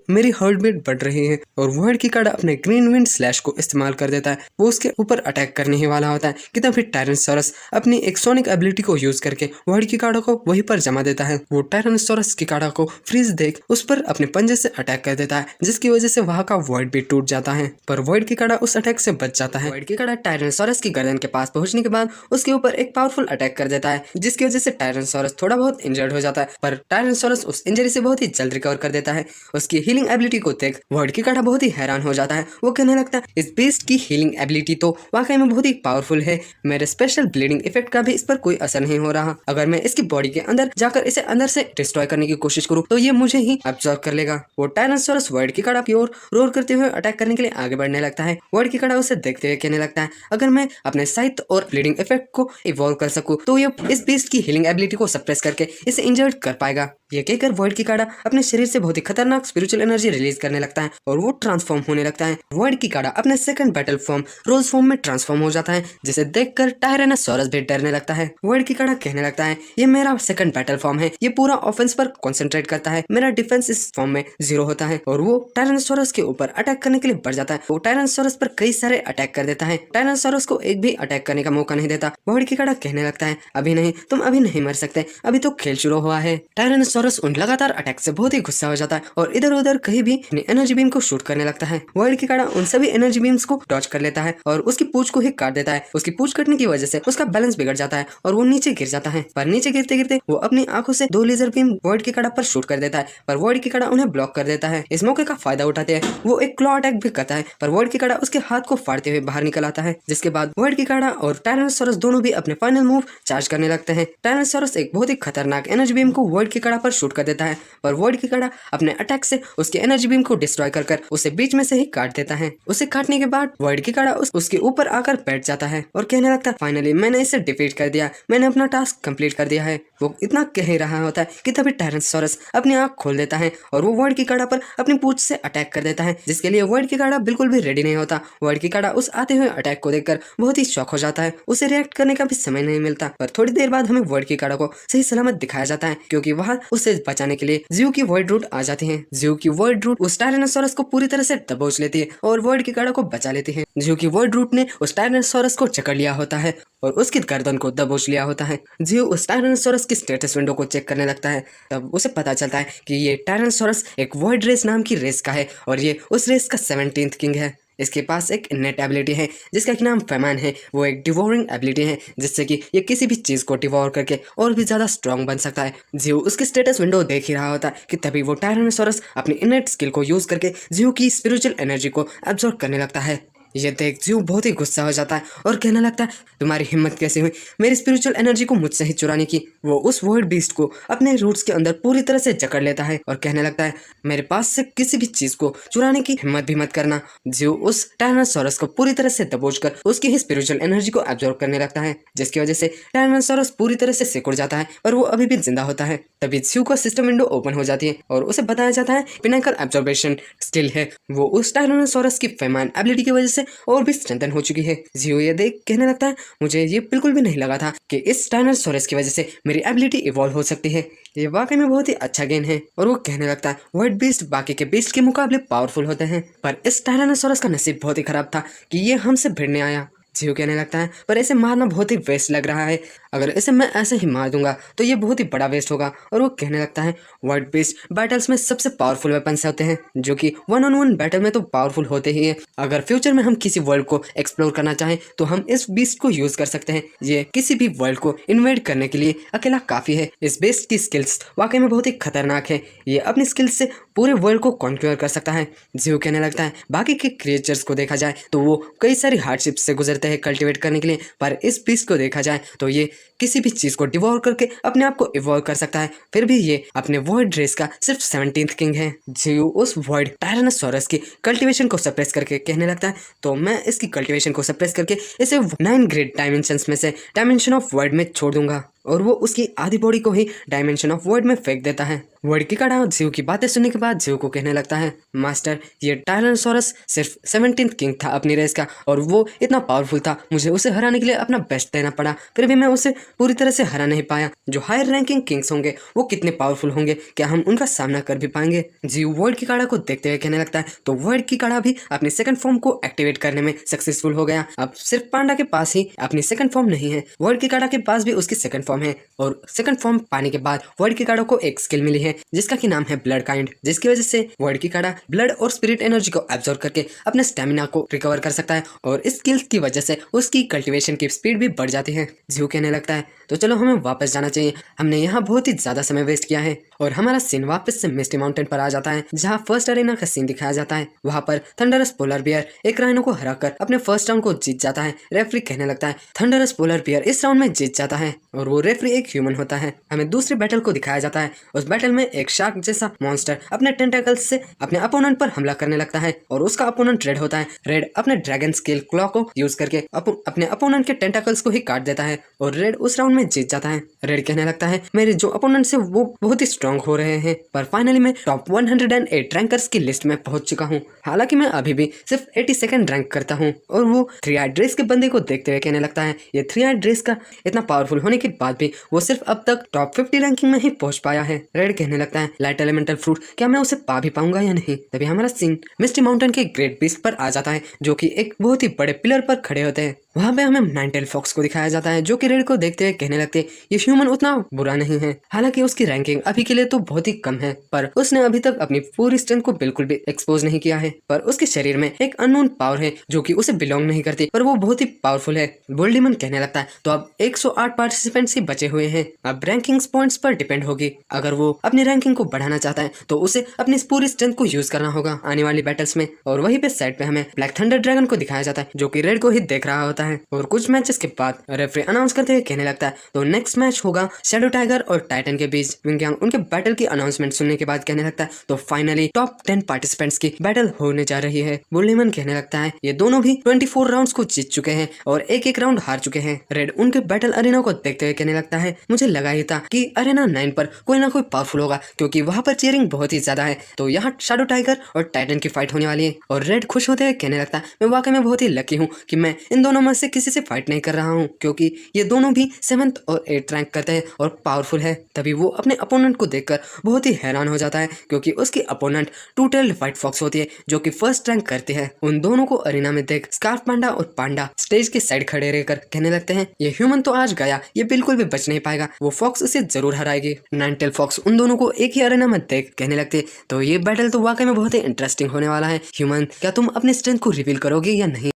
मेरी हार्ट बीट बढ़ रही है। और वर्ड की काड़ा अपने ग्रीन विंड स्लैश को इस्तेमाल कर देता है। वो उसके ऊपर अटैक करने ही वाला होता है कि तभी टायरानोसोरस अपनी एक सोनिक एबिलिटी को यूज करके वर्ड की काड़ा को वहीं पर जमा देता है। वो टायरानोसोरस की काड़ा को फ्रीज देख उस पर अपने पंजे से अटैक कर देता है जिसकी वजह से वहां का वर्ड भी टूट जाता है, पर वर्ड की काड़ा उस अटैक से बच जाता है। वर्ड की काड़ा टायरानोसोरस की गर्दन के पास पहुंचने के बाद उसके ऊपर एक पावरफुल अटैक कर देता है जिसकी वजह से टायरानोसोरस थोड़ा बहुत इंजर्ड हो जाता है, पर टायरानोसोरस उस इंजरी से बहुत ही जल्द रिकवर कर देता है। उसकी हीलिंग एबिलिटी को देख वर्ड की काड़ा बहुत ही हैरान हो जाता है। वो कहने लगता है इस बीस्ट की हीलिंग एबिलिटी तो वाकई में बहुत ही पावरफुल है, मेरे स्पेशल ब्लीडिंग इफेक्ट का भी इस पर कोई असर नहीं हो रहा। अगर मैं इसकी बॉडी के अंदर जाकर इसे अंदर से डिस्ट्रॉय करने की कोशिश करूँ तो ये मुझे ही अब्सॉर्ब कर लेगा। वो टायरानोसोरस वर्ड की काड़ा की ओर रोर करते हुए अटैक करने के लिए आगे बढ़ने लगता है। वर्ड की काड़ा उसे देखते हुए कहने लगता है अगर मैं अपने साइट और ब्लीडिंग इफेक्ट को इवॉल्व कर सकूं तो ये इस बीस्ट की हीलिंग एबिलिटी को सप्रेस करके इसे इंजर्ड कर पाएगा। ये कहकर वर्ड की काड़ा अपने शरीर से बहुत ही खतरनाक स्पिरिचुअल एनर्जी रिलीज करने लगता है और वो ट्रांसफॉर्म होने लगता है। वर्ड की काड़ा अपने सेकंड बैटल फॉर्म रोज फॉर्म में ट्रांसफॉर्म हो जाता है जिसे देखकर टायरानोसोरस भी डरने लगता है। वर्ड की काड़ा कहने लगता है ये मेरा सेकंड बैटल फॉर्म है, ये पूरा ऑफेंस पर कंसंट्रेट करता है, मेरा डिफेंस इस फॉर्म में 0 होता है। और वो टायरानोसोरस के ऊपर अटैक करने के लिए बढ़ जाता है। वो टायरानोसोरस पर कई सारे अटैक कर देता है, टायरानोसोरस को एक भी अटैक करने का मौका नहीं देता। वर्ड की काड़ा कहने लगता है अभी नहीं, तुम अभी नहीं मर सकते, अभी तो खेल शुरू हुआ है। टायरानोसोरस उन लगातार अटैक से बहुत ही गुस्सा हो जाता है और इधर उधर कहीं भी अपनी एनर्जी बीम को शूट करने लगता है। वर्ड की काड़ा उन सभी एनर्जी बीम्स को डॉच कर लेता है और उसकी पूंछ को ही काट देता है। उसकी पूंछ कटने की वजह से उसका बैलेंस बिगड़ जाता है और वो नीचे गिर जाता है, पर नीचे गिरते गिरते वो अपनी आंखों से 2 लेजर बीम वर्ड की काड़ा पर शूट कर देता है, पर वर्ड की काड़ा उन्हें ब्लॉक कर देता है। इस मौके का फायदा उठाते हैं वो एक क्लॉ अटैक भी करता है, पर वर्ड की काड़ा उसके हाथ को फाड़ते हुए बाहर निकल आता है, जिसके बाद वर्ड की काड़ा और टायरानोसोरस दोनों भी अपने फाइनल मूव चार्ज करने लगते हैं। टायरानोसोरस एक बहुत ही खतरनाक एनर्जी बीम को वर्ड की काड़ा पर शूट कर देता है, पर वर्ड की काड़ा अपने अटैक से उसकी एनर्जी बीम को डिस्ट्रॉय कर उसे बीच में से ही काट देता है। उसे काटने के बाद वर्ड की काड़ा उसके ऊपर आकर बैठ जाता है और कहने लगता है फाइनली मैंने इसे डिफीट कर दिया, मैंने अपना टास्क कंप्लीट कर दिया है। वो इतना कह रहा होता है कि तभी टायरानोसोरस अपनी आंख खोल देता है और वो वर्ड की काड़ा पर अपनी पूंछ से अटैक कर देता है, जिसके लिए वर्ड की काड़ा बिल्कुल भी रेडी नहीं होता। वर्ड की काड़ा उस आते हुए अटैक को देखकर बहुत ही शॉक हो जाता है, उसे रिएक्ट करने का भी समय नहीं मिलता। पर थोड़ी देर बाद हमें वर्ड की काड़ा को सही सलामत दिखाया जाता है क्योंकि वहाँ उसे बचाने के लिए ज़्यू की वर्ड रूट आ जाती है। ज़्यू की वर्ड रूट उस टायरानोसोरस को पूरी तरह से दबोच लेती है और वर्ड की काड़ा को बचा लेती है। ज़्यू की वर्ड रूट ने उस टायरानोसोरस को जकड़ लिया होता है और उसकी गर्दन को दबोच लिया होता है। ज़्यू उस टायरानोसोरस की स्टेटस विंडो को चेक करने लगता है, तब उसे पता चलता है कि ये टायरानोसोरस एक वर्ड रेस नाम की रेस का है और ये उस रेस का 17th किंग है। इसके पास एक इनेट एबिलिटी है जिसका कि नाम फेमैन है। वो एक डिवोरिंग एबिलिटी है जिससे कि ये किसी भी चीज़ को डिवोर करके और भी ज़्यादा स्ट्रॉन्ग बन सकता है। ज़्यू उसकी स्टेटस विंडो देख ही रहा होता है कि तभी वो टायरानोसोरस अपनी इनेट स्किल को यूज़ करके ज़्यू की स्पिरिचुअल एनर्जी को एब्जॉर्ब करने लगता है। ये देख ज़्यू बहुत ही गुस्सा हो जाता है और कहने लगता है तुम्हारी हिम्मत कैसे हुई मेरी स्पिरिचुअल एनर्जी को मुझसे ही चुराने की। वो उस वर्ड बीस्ट को अपने रूट्स के अंदर पूरी तरह से जकड़ लेता है और कहने लगता है मेरे पास से किसी भी चीज़ को चुराने की हिम्मत भी मत करना। ज़्यू उस टायरानोसोरस को पूरी तरह से दबोचकर उसकी ही स्पिरिचुअल एनर्जी को एब्जॉर्ब करने लगता है, जिसकी वजह से टायरानोसोरस पूरी तरह से सिकुड़ जाता है पर वो अभी भी जिंदा होता है। तभी ज़्यू का सिस्टम विंडो ओपन हो जाती है और उसे बताया जाता है पिनाकल एब्जॉर्बेशन स्किल है। वो उस टायरानोसोरस की फेमैन एबिलिटी की वजह से से और भी स्ट्रेंथन हो चुकी है। जियो ये देख कहने लगता है मुझे ये बिल्कुल भी नहीं लगा था कि इस टायरनोसॉरस की वजह से मेरी एबिलिटी इवॉल्व हो सकती है। ये वाकई में बहुत ही अच्छा गेन है। और वो कहने लगता है व्हाइट बीस्ट बाकी के बीस्ट के मुकाबले पावरफुल होते हैं, पर इस टायरनोसॉरस का नसीब बहुत ही खराब था कि ये हमसे भिड़ने आया। जियो कहने लगता है पर इसे मारना बहुत ही वेस्ट लग रहा है, अगर इसे मैं ऐसे ही मार दूंगा तो ये बहुत ही बड़ा वेस्ट होगा। और वो कहने लगता है व्हाइट बीस्ट बैटल्स में सबसे पावरफुल वेपन्स होते हैं, जो कि 1-on-1 बैटल में तो पावरफुल होते ही हैं। अगर फ्यूचर में हम किसी वर्ल्ड को एक्सप्लोर करना चाहें तो हम इस बीस्ट को यूज कर सकते हैं। ये किसी भी वर्ल्ड को इन्वेड करने के लिए अकेला काफी है। इस बेस्ट की स्किल्स वाकई में बहुत ही खतरनाक है, ये अपनी स्किल्स से पूरे वर्ल्ड को कॉन्क्यूर कर सकता है। जियो कहने लगता है बाकी के क्रिएचर्स को देखा जाए तो वो कई सारी हार्डशिप्स से गुजरते हैं कल्टिवेट करने के लिए, पर इस बीस्ट को देखा जाए तो ये किसी भी चीज को डिवोर करके अपने आप को इवॉल्व कर सकता है। फिर भी ये अपने वॉइड रेस का सिर्फ 17th किंग है। जियो उस वॉइड टायरनोसॉरस की कल्टीवेशन को सप्रेस करके कहने लगता है तो मैं इसकी कल्टीवेशन को सप्रेस करके इसे 9 ग्रेड डायमेंशंस में से डायमेंशन ऑफ वॉइड में छोड़ दूंगा। और वो उसकी आधी बॉडी को ही डायमेंशन ऑफ वॉइड में फेंक देता है। वर्ड की कड़ा जियो की बातें सुनने के बाद जियो को कहने लगता है मास्टर ये टायरनोसॉरस सिर्फ 17th किंग था अपनी रेस का, और वो इतना पावरफुल था, मुझे उसे हराने के लिए अपना बेस्ट देना पड़ा, फिर भी मैं उसे पूरी तरह से हरा नहीं पाया। जो हायर रैंकिंग किंग्स होंगे वो कितने पावरफुल होंगे, क्या हम उनका सामना कर भी पाएंगे। जियो वर्ड की कड़ा को देखते हुए कहने लगता है तो वर्ड की कड़ा भी अपनी सेकंड फॉर्म को एक्टिवेट करने में सक्सेसफुल हो गया। अब सिर्फ पांडा के पास ही अपनी सेकंड फॉर्म नहीं है, वर्ड की कड़ा के पास भी उसकी सेकंड फॉर्म है। और सेकंड फॉर्म पाने के बाद वर्ड की काड़ा को एक स्किल मिली है जिसका की नाम है ब्लड काइंड, जिसकी वजह से वर्ड की काड़ा ब्लड और स्पिरिट एनर्जी को एब्जॉर्ब करके अपने स्टेमिना को रिकवर कर सकता है, और इस स्किल्स की वजह से उसकी कल्टीवेशन की स्पीड भी बढ़ जाती है। जियो कहने लगता है तो चलो हमें वापस जाना चाहिए, हमने यहाँ बहुत ही ज्यादा समय वेस्ट किया है। और हमारा सीन वापस से मिस्टी माउंटेन पर आ जाता है जहाँ फर्स्ट अरेना का सीन दिखाया जाता है। वहाँ पर थंडरस पोलर बियर एक राइनो को हराकर अपने फर्स्ट राउंड को जीत जाता है। रेफरी कहने लगता है थंडरस पोलर बियर इस राउंड में जीत जाता है, और वो रेफरी एक ह्यूमन होता है। हमें दूसरी बैटल को दिखाया जाता है। उस बैटल में एक शार्क जैसा मॉन्स्टर अपने टेंटेकल्स से अपने अपोनेंट पर हमला करने लगता है, और उसका अपोनेंट रेड होता है। रेड अपने ड्रैगन स्केल क्लॉ को यूज करके अपने अपोनेंट के टेंटेकल्स को ही काट देता है, और रेड उस राउंड में जीत जाता है। रेड कहने लगता है मेरे जो अपोनेंट है वो बहुत ही स्ट्रांग हो रहे हैं, पर फाइनली मैं टॉप 108 रैंकर्स की लिस्ट में पहुंच चुका हूं। हालांकि मैं अभी भी सिर्फ 82nd रैंक करता हूं। और वो 3-eyed रेस के बंदे को देखते हुए कहने लगता है ये 3-eyed रेस का इतना पावरफुल होने के बाद भी वो सिर्फ अब तक टॉप 50 रैंकिंग में ही पहुंच पाया है। रेड कहने लगता है लाइट एलिमेंटल फ्रूट क्या मैं उसे पा भी पाऊंगा या नहीं। तभी हमारा सीन मिस्टी माउंटेन के ग्रेट बीस्ट पर आ जाता है जो कि एक बहुत ही बड़े पिलर पर खड़े होते हैं। वहाँ पे हमें नाइनटेल फॉक्स को दिखाया जाता है जो कि रेड को देखते हुए कहने लगते ये ह्यूमन उतना बुरा नहीं है। हालांकि उसकी रैंकिंग अभी के लिए तो बहुत ही कम है, पर उसने अभी तक अपनी पूरी स्ट्रेंथ को बिल्कुल भी एक्सपोज नहीं किया है। पर उसके शरीर में एक अननोन पावर है जो कि उसे बिलोंग नहीं करती, पर वो बहुत ही पावरफुल है। बुल्डीमन कहने लगता है तो अब 108 पार्टिसिपेंट्स ही बचे हुए हैं, अब रैंकिंग पॉइंट्स पर डिपेंड होगी। अगर वो अपनी रैंकिंग को बढ़ाना चाहता है तो उसे अपनी पूरी स्ट्रेंथ को यूज करना होगा आने वाली बैटल्स में। और वहीं पे साइड पे हमें ब्लैक थंडर ड्रैगन को दिखाया जाता है जो कि रेड को ही देख रहा होता है। और कुछ मैचेस के बाद रेफरी अनाउंस करते हुए कहने लगता है तो नेक्स्ट मैच होगा शैडो टाइगर और टाइटन के बीच। विंगयांग उनके बैटल की अनाउंसमेंट सुनने के बाद कहने लगता है तो फाइनली टॉप 10 पार्टिसिपेंट्स की बैटल होने जा रही है। बुल्लीमन कहने लगता है ये दोनों भी 24 राउंड्स को जीत चुके हैं और एक राउंड हार चुके हैं। रेड उनके बैटल अरेना को देखते हुए कहने लगता है मुझे लगा ही था कि अरेना 9 पर कोई ना कोई पावरफुल होगा क्योंकि वहां पर चीयरिंग बहुत ही ज्यादा है, तो यहाँ शैडो टाइगर और टाइटन की फाइट होने वाली है। और रेड खुश होते हुए कहने लगता है मैं वाकई में बहुत ही लकी हूँ कि मैं इन दोनों में से किसी से फाइट नहीं कर रहा हूँ क्योंकि ये दोनों भी 7th और 8th रैंक करते हैं और पावरफुल है। तभी वो अपने अपोनेंट को देखकर बहुत ही हैरान हो जाता है क्योंकि उसकी opponent two tailed white fox होती है जो कि 1st रैंक करती है। उन दोनों को अरीना में देख स्कार्फ पांडा और पांडा स्टेज के साइड खड़े रहकर कहने लगते हैं ये ह्यूमन तो आज गया, ये बिल्कुल भी बच नहीं पाएगा, वो फॉक्स उसे जरूर हराएगी। नाइनटेल फॉक्स उन दोनों को एक ही अरेना में देख कहने लगते तो ये बैटल तो वाकई में बहुत ही इंटरेस्टिंग होने वाला है। ह्यूमन क्या तुम अपनी स्ट्रेंथ को रिवील करोगे या नहीं।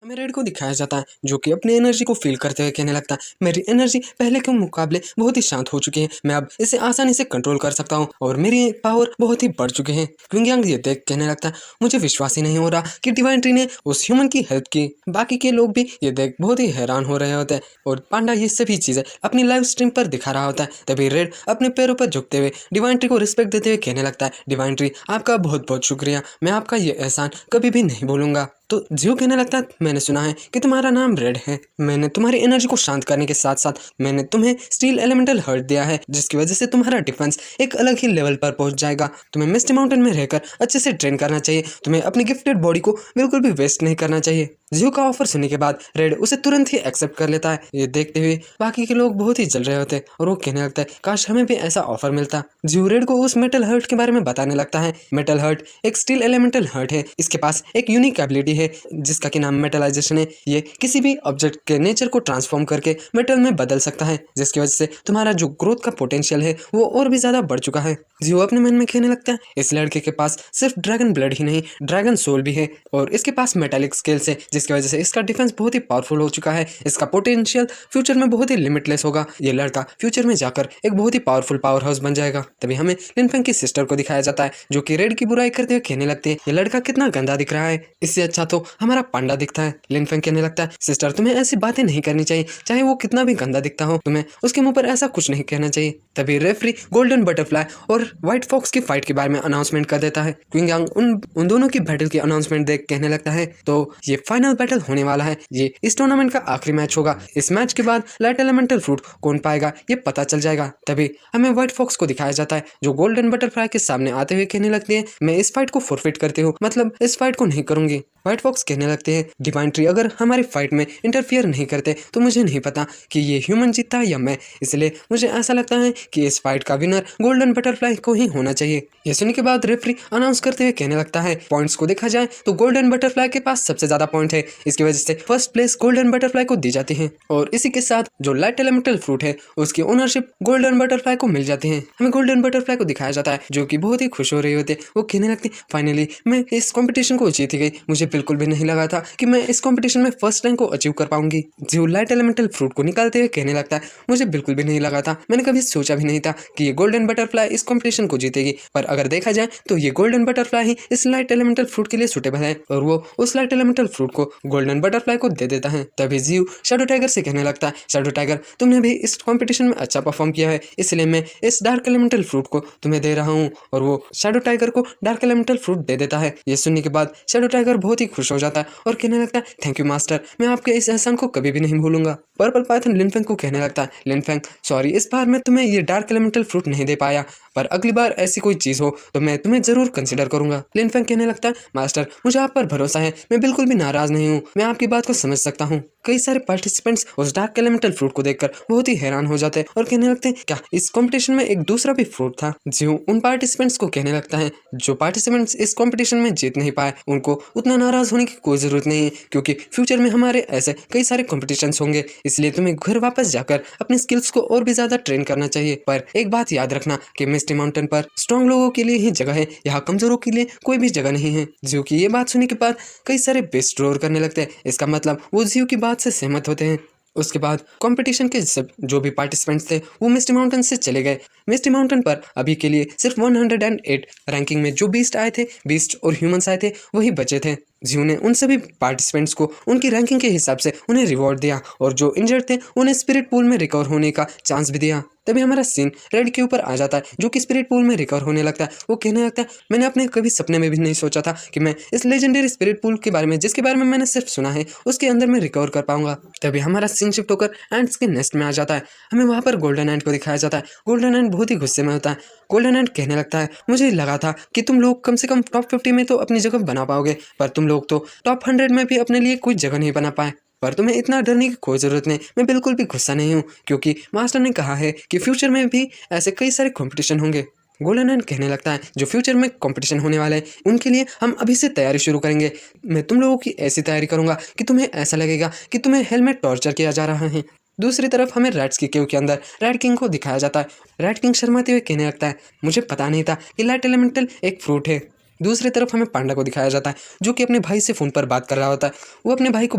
हमें रेड को दिखाया जाता है जो कि अपनी एनर्जी को फील करते हुए कहने लगता है मेरी एनर्जी पहले के मुकाबले बहुत ही शांत हो चुकी है, मैं अब इसे आसानी से कंट्रोल कर सकता हूँ और मेरी पावर बहुत ही बढ़ चुकी है। विंगयांग ये देख कहने लगता है मुझे विश्वास ही नहीं हो रहा कि डिवाइन ट्री ने उस ह्यूमन की हेल्प की। बाकी के लोग भी ये देख बहुत ही हैरान हो रहे होते हैं और पांडा ये सभी चीजें अपनी लाइव स्ट्रीम पर दिखा रहा होता है। तभी रेड अपने पैरों पर झुकते हुए डिवाइन ट्री को रिस्पेक्ट देते हुए कहने लगता है डिवाइन ट्री आपका बहुत बहुत शुक्रिया, मैं आपका ये एहसान कभी भी नहीं भूलूंगा। तो जियो कहने लगता है मैंने सुना है कि तुम्हारा नाम रेड है, मैंने तुम्हारी एनर्जी को शांत करने के साथ साथ मैंने तुम्हें स्टील एलिमेंटल हर्ट दिया है, जिसकी वजह से तुम्हारा डिफेंस एक अलग ही लेवल पर पहुंच जाएगा। तुम्हें मिस्टी माउंटेन में रहकर अच्छे से ट्रेन करना चाहिए, तुम्हें अपनी गिफ्टेड बॉडी को बिल्कुल भी वेस्ट नहीं करना चाहिए। जियो का ऑफर सुनने के बाद रेड उसे तुरंत ही एक्सेप्ट कर लेता है। ये देखते हुए बाकी के लोग बहुत ही जल रहे होते और वो कहने लगता है काश हमें भी ऐसा ऑफर मिलता। जियो रेड को उस मेटल हर्ट के बारे में बताने लगता है। मेटल हर्ट एक स्टील एलिमेंटल हर्ट है, इसके पास एक यूनिक एबिलिटी है जिसका कि नाम मेटलाइजेशन है। ये किसी भी ऑब्जेक्ट के नेचर को ट्रांसफॉर्म करके मेटल में बदल सकता है, जिसकी वजह से तुम्हारा जो ग्रोथ का पोटेंशियल है वो और भी ज्यादा बढ़ चुका है। जियो अपने मन में कहने लगता है इस लड़के के पास सिर्फ ड्रैगन ब्लड ही नहीं, ड्रैगन सोल भी है और इसके पास मेटालिक स्किल्स है, जिसकी वजह से इसका डिफेंस बहुत ही पावरफुल हो चुका है। इसका पोटेंशियल फ्यूचर में बहुत ही लिमिटलेस होगा। ये लड़का फ्यूचर में जाकर एक बहुत ही पावरफुल पावर हाउस बन जाएगा। तभी हमें लिनफेंग की सिस्टर को दिखाया जाता है जो कि रेड की बुराई करते हुए कहने लगती है ये लड़का कितना गंदा दिख रहा है, इससे अच्छा तो हमारा पांडा दिखता है। लिनफेंग कहने लगता है सिस्टर तुम्हें ऐसी बातें नहीं करनी चाहिए, चाहे वो कितना भी गंदा दिखता हो, तुम्हें उसके मुंह पर ऐसा कुछ नहीं कहना चाहिए। तभी रेफरी गोल्डन बटरफ्लाई और व्हाइट फॉक्स की फाइट के बारे में अनाउंसमेंट कर देता है। क्विंग यांग उन दोनों की बैटल की अनाउंसमेंट देख कहने लगता है तो ये फाइनल बैटल होने वाला है, ये इस टूर्नामेंट का आखिरी मैच होगा। इस मैच के बाद लाइट एलिमेंटल फ्रूट कौन पाएगा ये पता चल जाएगा। तभी हमें व्हाइट फॉक्स को दिखाया जाता है जो गोल्डन बटरफ्लाई के सामने आते हुए कहने लगती है मैं इस फाइट को फॉरफिट करती हूँ, मतलब इस फाइट को नहीं करूंगी। व्हाइट फॉक्स कहने लगते हैं डिवाइन ट्री अगर हमारी फाइट में इंटरफियर नहीं करते तो मुझे नहीं पता कि ये ह्यूमन जीतता है या मैं, इसलिए मुझे ऐसा लगता है कि इस फाइट का विनर गोल्डन बटरफ्लाई को ही होना चाहिए। ये सुनने के बाद रेफरी अनाउंस करते हुए कहने लगता है पॉइंट्स को देखा जाए तो गोल्डन बटरफ्लाई के पास सबसे ज्यादा पॉइंट है, इसकी वजह से फर्स्ट प्लेस गोल्डन बटरफ्लाई को दी जाती है और इसी के साथ जो लाइट एलिमेंटल फ्रूट है उसकी ओनरशिप गोल्डन बटरफ्लाई को मिल जाती है। हमें गोल्डन बटरफ्लाई को दिखाया जाता है जो कि बहुत ही खुश हो रही होती है। वो कहने लगती फाइनली मैं इस कॉम्पिटिशन को जीत गई, मुझे बिल्कुल भी नहीं लगा था कि मैं इस कंपटीशन में फर्स्ट रैंक को अचीव कर पाऊंगी। जियो लाइट एलिमेंटल फ्रूट को निकालते हुए कहने लगता है मुझे बिल्कुल भी नहीं लगा था, मैंने कभी सोचा भी नहीं था कि ये गोल्डन बटरफ्लाई इस कंपटीशन को जीतेगी, पर अगर देखा जाए तो ये गोल्डन बटरफ्लाई ही इस लाइट एलिमेंटल फ्रूट के लिए सुटेबल है और वो उस लाइट एलिमेंटल फ्रूट को गोल्डन बटरफ्लाई को दे देता है। तभी जियो शैडो टाइगर से कहने लगता है शैडो टाइगर तुमने भी इस कॉम्पिटिशन में अच्छा परफॉर्म किया है, इसलिए मैं इस डार्क एलिमेंटल फ्रूट को तुम्हें दे रहा हूँ और वो शैडो टाइगर को डार्क एलिमेंटल फ्रूट दे देता है। ये सुनने के बाद शैडो टाइगर बहुत ही खुश हो जाता है और कहने लगता है थैंक यू मास्टर, मैं आपके इस एहसान को कभी भी नहीं भूलूंगा। पर्पल पाइथन लिनफेंग को कहने लगता है लिनफेंग सॉरी इस बार मैं तुम्हें ये डार्क एलिमेंटल फ्रूट नहीं दे पाया, पर अगली बार ऐसी कोई चीज हो तो मैं तुम्हें जरूर कंसिडर करूंगा। लिनफेंग कहने लगता है मास्टर मुझे आप पर भरोसा है, मैं बिल्कुल भी नाराज नहीं हूँ, मैं आपकी बात को समझ सकता हूँ। कई सारे पार्टिसिपेंट्स उस डार्क एलिमेंटल फ्रूट को देखकर बहुत ही हैरान हो जाते हैं और कहने लगते हैं क्या इस कंपटीशन में एक दूसरा भी फ्रूट था। जियो उन पार्टिसिपेंट्स को कहने लगता है जो पार्टिसिपेंट्स इस कंपटीशन में जीत नहीं पाए उनको उतना नाराज होने की कोई जरूरत नहीं है, क्योंकि फ्यूचर में हमारे ऐसे कई सारे कॉम्पिटिशन्स होंगे, इसलिए तुम्हें घर वापस जाकर अपनी स्किल्स को और भी ज्यादा ट्रेन करना चाहिए। पर एक बात याद रखना कि मिस्टी माउंटेन पर स्ट्रॉन्ग लोगों के लिए ही जगह है, यहाँ कमजोरों के लिए कोई भी जगह नहीं है। जियो की ये बात सुनने के बाद कई सारे बेस्ट रोर करने लगते हैं, इसका मतलब वो जियो की बात से सहमत होते हैं। उसके बाद कंपटीशन के सब जो भी पार्टिसिपेंट्स थे वो मिस्टी माउंटेन से चले गए। मिस्टी माउंटेन पर अभी के लिए सिर्फ 108 रैंकिंग में जो बीस्ट आए थे, बीस्ट और ह्यूमंस आए थे वही बचे थे। जियो ने उन सभी पार्टिसिपेंट्स को उनकी रैंकिंग के हिसाब से उन्हें रिवॉर्ड दिया और जो इंजर्ड थे उन्हें स्पिरिट पूल में रिकवर होने का चांस भी दिया। तभी हमारा सीन रेड के ऊपर आ जाता है जो कि स्पिरिट पूल में रिकवर होने लगता है। वो कहने लगता है मैंने अपने कभी सपने में भी नहीं सोचा था कि मैं इस लेजेंडरी स्पिरिट पूल के बारे में जिसके बारे में मैंने सिर्फ सुना है उसके अंदर में रिकवर कर पाऊंगा। तभी हमारा सीन शिफ्ट होकर एंट्स के नेस्ट में आ जाता है। हमें वहाँ पर गोल्डन एंट को दिखाया जाता है। गोल्डन एंट बहुत ही गुस्से में होता है। गोल्डन एंट कहने लगता है मुझे लगा था कि तुम लोग कम से कम टॉप 50 में तो अपनी जगह बना पाओगे, पर तुम लोग तो टॉप 100 में भी अपने लिए कोई जगह नहीं बना पाए। पर तुम्हें इतना डरने की कोई ज़रूरत नहीं, मैं बिल्कुल भी गुस्सा नहीं हूँ, क्योंकि मास्टर ने कहा है कि फ्यूचर में भी ऐसे कई सारे कंपटीशन होंगे। गोल्डन एंड कहने लगता है जो फ्यूचर में कंपटीशन होने वाले हैं उनके लिए हम अभी से तैयारी शुरू करेंगे। मैं तुम लोगों की ऐसी तैयारी करूँगा कि तुम्हें ऐसा लगेगा कि तुम्हें हेल में टॉर्चर किया जा रहा है। दूसरी तरफ हमें रैट्स की केव के अंदर रेड किंग को दिखाया जाता है। रेड किंग शर्माते हुए कहने लगता है मुझे पता नहीं था कि लाइट एलिमेंटल एक फ्रूट है। दूसरी तरफ हमें पांडा को दिखाया जाता है जो कि अपने भाई से फ़ोन पर बात कर रहा होता है। वो अपने भाई को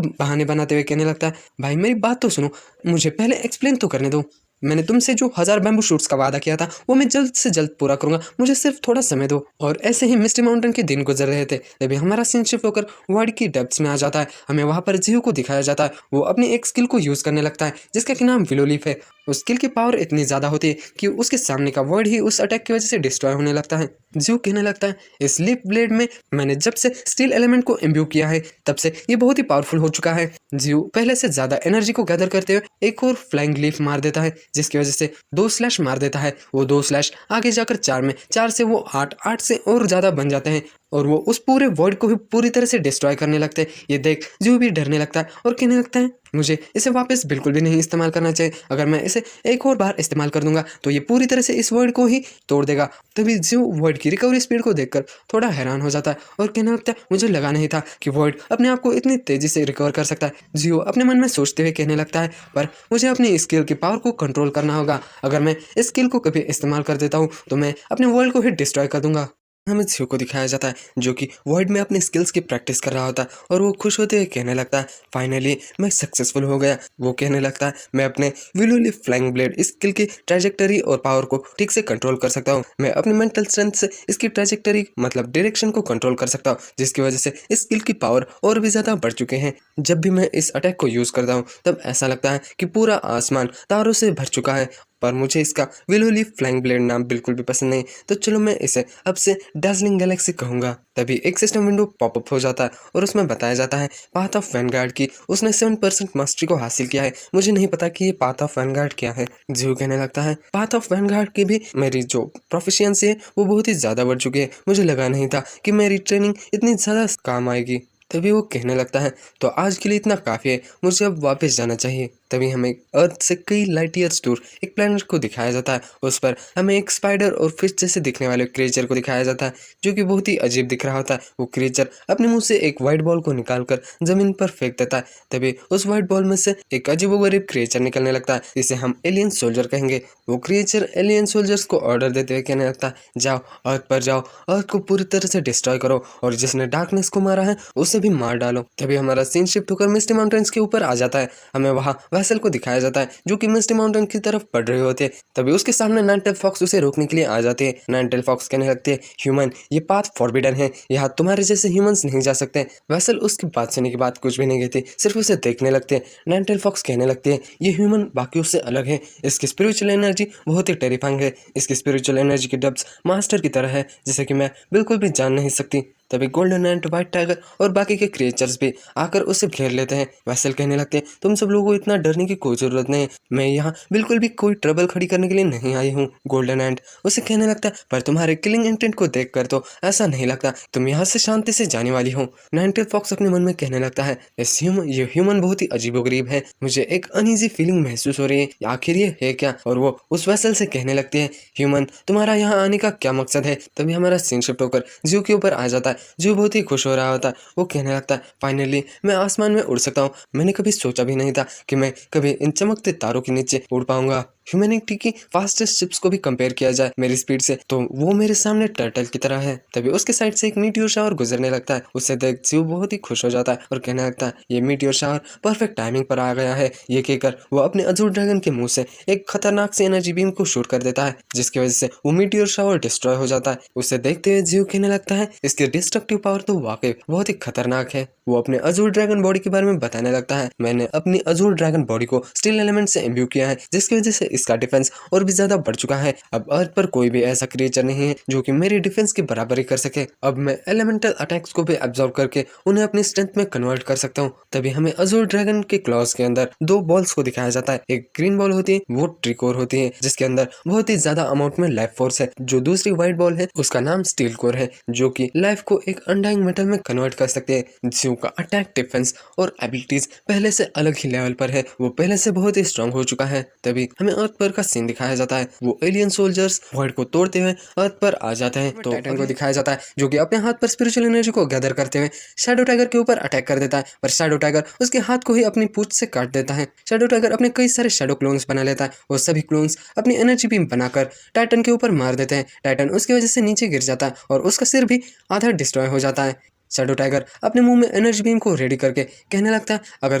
बहाने बनाते हुए कहने लगता है भाई मेरी बात तो सुनो, मुझे पहले एक्सप्लेन तो करने दो। मैंने तुमसे जो 1000 बैम्बू शूट्स का वादा किया था वो मैं जल्द से जल्द पूरा करूंगा, मुझे सिर्फ थोड़ा समय दो। और ऐसे ही मिस्टी माउंटेन के दिन गुजर रहे थे तभी हमारा सीन शिफ्ट होकर वर्ल्ड की डेप्थ्स में आ जाता है। हमें वहाँ पर जियो को दिखाया जाता है। वो अपनी एक स्किल को यूज़ करने लगता है जिसका कि नाम विलो लीफ है उस स्किल की पावर इतनी ज़्यादा होती है कि उसके सामने का वर्ड ही उस अटैक की वजह से डिस्ट्रॉय होने लगता है। ज़्यू कहने लगता है, इस लीफ ब्लेड में मैंने जब से स्टील एलिमेंट को इम्ब्यू किया है तब से ये बहुत ही पावरफुल हो चुका है। ज़्यू पहले से ज़्यादा एनर्जी को गैदर करते हुए एक और फ्लाइंग लीफ मार देता है, जिसकी वजह से 2 स्लैश मार देता है। वो 2 स्लैश आगे जाकर 4 में, 4 से वो 8, 8 से और ज़्यादा बन जाते हैं और वो उस पूरे वर्ल्ड को भी पूरी तरह से डिस्ट्रॉय करने लगते हैं। ये देख ज़्यू भी डरने लगता है और कहने लगता है, मुझे इसे वापस बिल्कुल भी नहीं इस्तेमाल करना चाहिए। अगर मैं इसे एक और बार इस्तेमाल कर दूंगा तो ये पूरी तरह से इस वर्ड को ही तोड़ देगा। तभी ज़्यू वर्ड की रिकवरी स्पीड को देखकर थोड़ा हैरान हो जाता है और कहने लगता है, मुझे लगा नहीं था कि वर्ड अपने आप को इतनी तेज़ी से रिकवर कर सकता है। ज़्यू अपने मन में सोचते हुए कहने लगता है, पर मुझे अपनी स्किल की पावर को कंट्रोल करना होगा। अगर मैं इस स्किल को कभी इस्तेमाल कर देता हूँ तो मैं अपने वर्ल्ड को ही डिस्ट्रॉय कर दूंगा। हमें ज़्यू को दिखाया जाता है जो कि वर्ल्ड में अपनी स्किल्स की प्रैक्टिस कर रहा होता है और वो खुश होते हुए कहने लगता है, फाइनली मैं सक्सेसफुल हो गया। वो कहने लगता है, मैं अपने विलुली फ्लाइंग ब्लेड स्किल की ट्रैजेक्टरी और पावर को ठीक से कंट्रोल कर सकता हूँ। मैं अपनी मेंटल स्ट्रेंथ से इसकी ट्रैजेक्टरी मतलब डायरेक्शन को कंट्रोल कर सकता हूँ, जिसकी वजह से इस स्किल की पावर और भी ज़्यादा बढ़ चुके हैं। जब भी मैं इस अटैक को यूज़ करता हूँ तब ऐसा लगता है कि पूरा आसमान तारों से भर चुका है, पर मुझे इसका विलोली फ्लाइंग ब्लेड नाम बिल्कुल भी पसंद नहीं, तो चलो मैं इसे अब से डार्जलिंग गैलेक्सी कहूँगा। तभी एक सिस्टम विंडो पॉपअप हो जाता है और उसमें बताया जाता है पाथ ऑफ वैनगार्ड की उसने 7% मास्टरी को हासिल किया है। मुझे नहीं पता कि ये पाथ ऑफ वैनगार्ड क्या है। ज़्यू कहने लगता है, पाथ ऑफ वैनगार्ड की भी मेरी जो प्रोफिशिएंसी है वो बहुत ही ज़्यादा बढ़ चुकी है। मुझे लगा नहीं था कि मेरी ट्रेनिंग इतनी ज़्यादा काम आएगी। तभी वो कहने लगता है, तो आज के लिए इतना काफ़ी है, मुझे अब वापस जाना चाहिए। तभी हमें अर्थ से कई लाइट ईयर्स दूर एक प्लैनेट को दिखाया जाता है। उस पर हमें एक स्पाइडर और फिश जैसे दिखने वाले क्रिएचर को दिखाया जाता है जो कि बहुत ही अजीब दिख रहा होता है। वो क्रिएचर अपने मुंह से एक वाइट बॉल को निकालकर जमीन पर फेंक देता है। तभी उस वाइट बॉल में से एक अजीबोगरीब क्रिएचर निकलने लगता है, जिसे हम एलियन सोल्जर कहेंगे। वो क्रिएचर एलियन सोल्जर्स को ऑर्डर देते हुए कहने लगता है, जाओ अर्थ पर जाओ, अर्थ को पूरी तरह से डिस्ट्रॉय करो और जिसने डार्कनेस को मारा है उसे भी मार डालो। तभी हमारा सीन शिफ्ट होकर मिस्टी माउंटेन्स के ऊपर आ जाता है। हमें वहाँ वेसल को दिखाया जाता है जो कि मिस्टी माउंटेन की तरफ बढ़ रहे होते हैं। तभी उसके सामने नाइनटेल फॉक्स उसे रोकने के लिए आ जाते हैं। नाइनटेल फॉक्स कहने लगते हैं, ह्यूमन ये पाथ फॉरबिडन है, यहाँ तुम्हारे जैसे ह्यूमंस नहीं जा सकते। वेसल उसकी बात सुनने के बाद कुछ भी नहीं कहते, सिर्फ उसे देखने लगते हैं। नाइनटेल फॉक्स कहने लगते हैं, ये ह्यूमन बाकियों से अलग है, इसकी स्पिरिचुअल एनर्जी बहुत ही टेरिफाइंग है। इसकी स्पिरिचुअल एनर्जी की डब्स मास्टर की तरह है जिसे कि मैं बिल्कुल भी जान नहीं सकती। तभी गोल्डन एंड व्हाइट टाइगर और बाकी के क्रिएचर्स भी आकर उसे घेर लेते हैं। वेसल कहने लगते हैं, तुम सब लोगों को इतना डरने की कोई ज़रूरत नहीं है, मैं यहाँ बिल्कुल भी कोई ट्रबल खड़ी करने के लिए नहीं आई हूँ। गोल्डन एंड उसे कहने लगता है, पर तुम्हारे किलिंग इंटेंट को देखकर तो ऐसा नहीं लगता तुम यहाँ से शांति से जाने वाली हो। नाइनटेल फॉक्स अपने मन में कहने लगता है, ये ह्यूमन बहुत ही अजीबोगरीब है, मुझे एक अनईजी फीलिंग महसूस हो रही है, आखिर ये है क्या। और वो उस वेसल से कहने लगती है, ह्यूमन तुम्हारा यहाँ आने का क्या मकसद है। तभी हमारा सीन शिफ्ट होकर ज़्यू के ऊपर आ जाता है जो बहुत ही खुश हो रहा होता है। वो कहने लगता है, फाइनली मैं आसमान में उड़ सकता हूँ, मैंने कभी सोचा भी नहीं था कि मैं कभी इन चमकते तारों के नीचे उड़ पाऊंगा। ह्यूमैनिटी की फास्टेस्ट शिप्स को भी कंपेयर किया जाए मेरी स्पीड से तो वो मेरे सामने टर्टल की तरह है। तभी उसके साइड से एक मीटियोर शावर गुजरने लगता है, उससे देख ज़्यू बहुत ही खुश हो जाता है और कहने लगता है, ये मीटियोर शावर परफेक्ट टाइमिंग पर आ गया है। ये कहकर वो अपने अजूर ड्रैगन के मुंह से एक खतरनाक सी एनर्जी बीम को शूट कर देता है, जिसकी वजह से वो मीटियोर शावर डिस्ट्रॉय हो जाता है। उसे देखते हुए ज़्यू कहने लगता है, इसकी डिस्ट्रक्टिव पावर तो वाकई बहुत ही खतरनाक है। वो अपने अजूर ड्रैगन बॉडी के बारे में बताने लगता है, मैंने अपनी अजूर ड्रैगन बॉडी को स्टील एलिमेंट से इम्ब्यू किया है, जिसकी वजह से इसका डिफेंस और भी ज्यादा बढ़ चुका है। अब अर्थ पर कोई भी ऐसा क्रिएचर नहीं है जो कि मेरी डिफेंस की बराबरी कर सके। अब मैं एलिमेंटल अटैक्स को भी एब्जॉर्ब करके उन्हें अपनी स्ट्रेंथ में कन्वर्ट कर सकता हूँ। तभी हमें अजूर ड्रैगन के क्लॉज के अंदर 2 बॉल्स को दिखाया जाता है। एक ग्रीन बॉल होती है, वो ट्रिकोर होती है जिसके अंदर बहुत ही ज्यादा अमाउंट में लाइफ फोर्स है। जो दूसरी व्हाइट बॉल है उसका नाम स्टील कोर है, जो कि लाइफ को एक अनडाइंग मेटल में कन्वर्ट कर सकते हैं। ज़्यू का अटैक, डिफेंस और एबिलिटीज पहले से अलग ही लेवल पर है, वो पहले से बहुत ही स्ट्रांग हो चुका है। तभी हमें अर्थ पर का सीन दिखाया जाता है, वो एलियन सोल्जर्स वर्ल्ड को तोड़ते हुए अर्थ पर आ जाते हैं। तो टाइटन को दिखाया जाता है जो कि अपने हाथ पर स्पिरिचुअल एनर्जी को गैदर करते हुए शैडो टाइगर के ऊपर अटैक कर देता है, पर शैडो टाइगर उसके हाथ को ही अपनी पूंछ से काट देता है। शैडो टाइगर अपने कई सारे शैडो क्लोन्स बना लेता है, वो सभी क्लोन्स अपनी एनर्जी बीम बनाकर टाइटन के ऊपर मार देते हैं। टाइटन उसकी वजह से नीचे गिर जाता है और उसका सिर भी आधा डिस्ट्रॉय हो जाता है। शैडो टाइगर अपने मुंह में एनर्जी बीम को रेडी करके कहने लगता है, अगर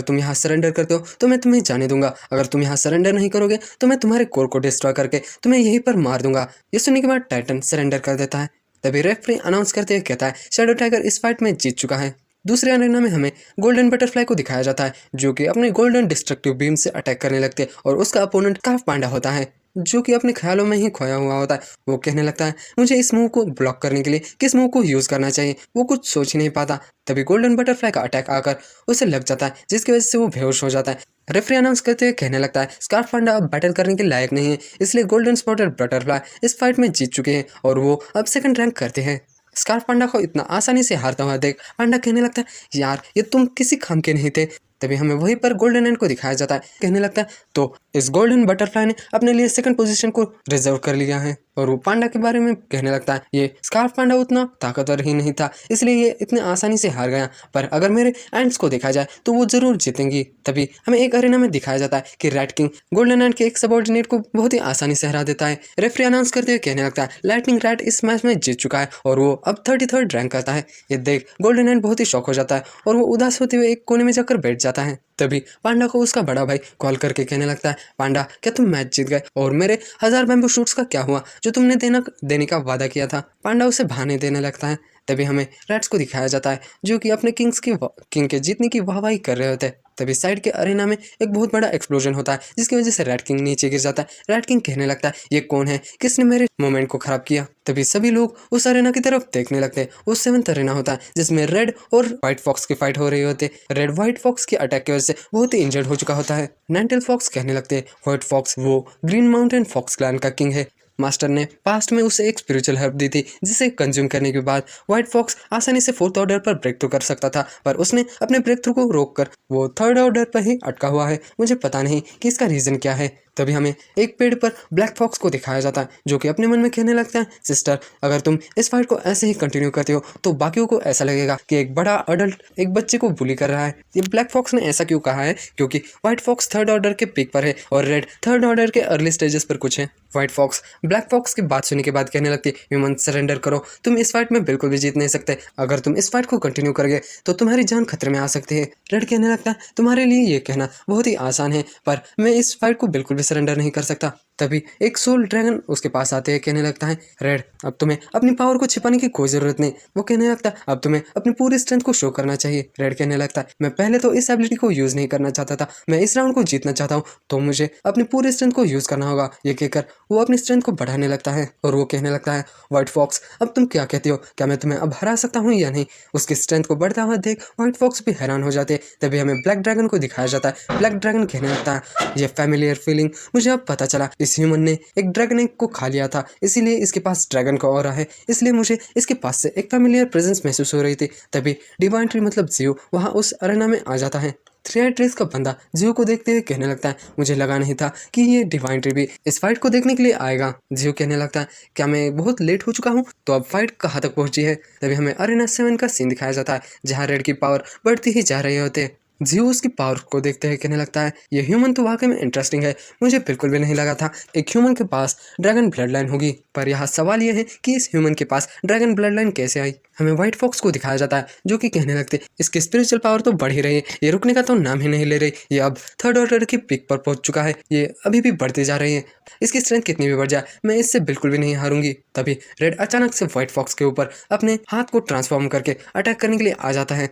तुम यहाँ सरेंडर करते हो तो मैं तुम्हें जाने दूंगा, अगर तुम यहाँ सरेंडर नहीं करोगे तो मैं तुम्हारे कोर को डिस्ट्रॉय करके तुम्हें यहीं पर मार दूंगा। ये सुनने के बाद टाइटन सरेंडर कर देता है। तभी रेफरी अनाउंस करते हुए कहता है, शैडो टाइगर इस फाइट में जीत चुका है। दूसरे अरेना में हमें गोल्डन बटरफ्लाई को दिखाया जाता है जो कि अपने गोल्डन डिस्ट्रक्टिव बीम से अटैक करने लगते हैं और उसका अपोनेंट स्कार्फ पांडा होता है जो कि अपने ख्यालों में ही खोया हुआ होता है। वो कहने लगता है मुझे इस मूव को ब्लॉक करने के लिए किस मूव को यूज़ करना चाहिए, वो कुछ सोच ही नहीं पाता। तभी गोल्डन बटरफ्लाई का अटैक आकर उसे लग जाता है जिसकी वजह से वो बेहोश हो जाता है। रेफरी अनाउंस करते हुए कहने लगता है स्कार्फ पांडा अब बैटल करने के लायक नहीं है, इसलिए गोल्डन स्पॉटेड बटरफ्लाई इस फाइट में जीत चुके हैं और वो अब सेकंड रैंक करते हैं। स्कार्फ पांडा को इतना आसानी से हारता हुआ देख पांडा कहने लगता है यार ये तुम किसी काम के नहीं थे। तभी हमें वहीं पर गोल्डन एंड को दिखाया जाता है, कहने लगता है तो इस गोल्डन बटरफ्लाई ने अपने लिए सेकंड पोजीशन को रिजर्व कर लिया है। और वो पांडा के बारे में कहने लगता है ये स्कार्फ पांडा उतना ताकतवर ही नहीं था इसलिए ये इतने आसानी से हार गया, पर अगर मेरे एंड्स को देखा जाए तो वो जरूर जीतेंगी। तभी हमें एक अरेना में दिखाया जाता है कि रेड किंग गोल्डन एंड के एक सबॉर्डिनेट को बहुत ही आसानी से हरा देता है। रेफरी अनाउंस करते हुए कहने लगता है लाइटनिंग रैट इस मैच में जीत चुका है और वो अब 33rd रैंक करता है। ये देख गोल्डन एंड बहुत ही शॉक हो जाता है और वो उदास होते हुए एक कोने में जाकर बैठ जाता है। तभी पांडा को उसका बड़ा भाई कॉल करके कहने लगता है पांडा क्या तुम मैच जीत गए और मेरे 1000 बैम्बू शूट्स का क्या हुआ जो तुमने देने का वादा किया था। पांडा उसे बहाने देने लगता है। तभी हमें रैट्स को दिखाया जाता है जो कि अपने किंग के जीतने की वाहवाही कर रहे होते हैं। तभी साइड के अरेना में एक बहुत बड़ा एक्सप्लोजन होता है जिसकी वजह से रेड किंग नीचे गिर जाता है। रेड किंग कहने लगता है ये कौन है, किसने मेरे मोमेंट को खराब किया। तभी सभी लोग उस अरेना की तरफ देखने लगते हैं। उस 7th अरेना होता है जिसमें रेड और व्हाइट फॉक्स की फाइट हो रही होती है। रेड व्हाइट फॉक्स के अटैक की वजह से बहुत ही इंजर्ड हो चुका होता है। नाइनटेल फॉक्स कहने लगते हैं व्हाइट फॉक्स वो ग्रीन माउंटेन फॉक्स क्लैन का किंग है। मास्टर ने पास्ट में उसे एक स्पिरिचुअल हर्ब दी थी जिसे कंज्यूम करने के बाद व्हाइट फॉक्स आसानी से 4th ऑर्डर पर ब्रेक थ्रू कर सकता था, पर उसने अपने ब्रेक थ्रू को रोककर वो 3rd ऑर्डर पर ही अटका हुआ है। मुझे पता नहीं कि इसका रीज़न क्या है। तभी हमें एक पेड़ पर ब्लैक फॉक्स को दिखाया जाता है जो कि अपने मन में कहने लगता है सिस्टर अगर तुम इस फाइट को ऐसे ही कंटिन्यू करते हो तो बाकियों को ऐसा लगेगा कि एक बड़ा अडल्ट एक बच्चे को बुली कर रहा है। ये ब्लैक फॉक्स ने ऐसा क्यों कहा है क्योंकि व्हाइट फॉक्स 3rd ऑर्डर के पीक पर है और रेड 3rd ऑर्डर के अर्ली स्टेजेस पर कुछ है। व्हाइट फॉक्स ब्लैक फॉक्स की बात सुनने के बाद कहने लगती है ह्यूमन सरेंडर करो, तुम इस फाइट में बिल्कुल भी जीत नहीं सकते। अगर तुम इस फाइट को कंटिन्यू करोगे तो तुम्हारी जान खतरे में आ सकती है। रेड कहने लगता है तुम्हारे लिए ये कहना बहुत ही आसान है पर मैं इस फाइट को बिल्कुल भी सरेंडर नहीं कर सकता। तभी एक सोल ड्रैगन उसके पास आते हैं, कहने लगता है रेड अब तुम्हें अपनी पावर को छिपाने की कोई जरूरत नहीं। वो कहने लगता है अब तुम्हें अपनी पूरी स्ट्रेंथ को शो करना चाहिए। रेड कहने लगता है मैं पहले तो इस एबिलिटी को यूज नहीं करना चाहता था, मैं इस राउंड को जीतना चाहता हूँ तो मुझे अपनी पूरी स्ट्रेंथ को यूज करना होगा। ये कहकर वो अपनी स्ट्रेंथ को बढ़ाने लगता है और वो कहने लगता है व्हाइट फॉक्स अब तुम क्या कहती हो, क्या मैं तुम्हें अब हरा सकता हूँ या नहीं। उसकी स्ट्रेंथ को बढ़ता हुआ देख व्हाइट फॉक्स भी हैरान हो जाते। तभी हमें ब्लैक ड्रैगन को दिखाया जाता है। ब्लैक ड्रैगन कहने लगता है ये फैमिलियर फीलिंग मुझे अब पता चला, इस ह्यूमन ने एक ड्रैगन एग को खा लिया था इसीलिए इसके पास ड्रैगन का ऑरा है, इसलिए मुझे इसके पास से एक फैमिलियर प्रेजेंस महसूस हो रही थी। तभी डिवाइन ट्री मतलब जियो वहाँ उस अरेना में आ जाता है। 3 ट्रीज का बंदा जियो को देखते हुए कहने लगता है मुझे लगा नहीं था कि ये डिवाइन ट्री भी इस फाइट को देखने के लिए आएगा। जियो कहने लगता है क्या मैं बहुत लेट हो चुका हूँ, तो अब फाइट कहाँ तक पहुंची है। तभी हमें अरेना 7 का सीन दिखाया जाता है जहाँ रेड की पावर बढ़ती ही जा रही होते हैं। जियो उसकी पावर को देखते हुए कहने लगता है ये ह्यूमन तो वाकई में इंटरेस्टिंग है, मुझे बिल्कुल भी नहीं लगा था एक ह्यूमन के पास ड्रैगन ब्लड लाइन होगी। पर यहाँ सवाल ये है कि इस ह्यूमन के पास ड्रैगन ब्लड लाइन कैसे आई। हमें व्हाइट फॉक्स को दिखाया जाता है जो कि कहने लगते इसकी स्पिरिचुअल पावर तो बढ़ ही रही है, ये रुकने का तो नाम ही नहीं ले रही, ये अब 3rd ऑर्डर की पीक पर पहुंच चुका है, ये अभी भी बढ़ती जा रही है, इसकी स्ट्रेंथ कितनी भी बढ़ जाए मैं इससे बिल्कुल भी नहीं हारूंगी। तभी रेड अचानक से व्हाइट फॉक्स के ऊपर अपने हाथ को ट्रांसफॉर्म करके अटैक करने के लिए आ जाता है।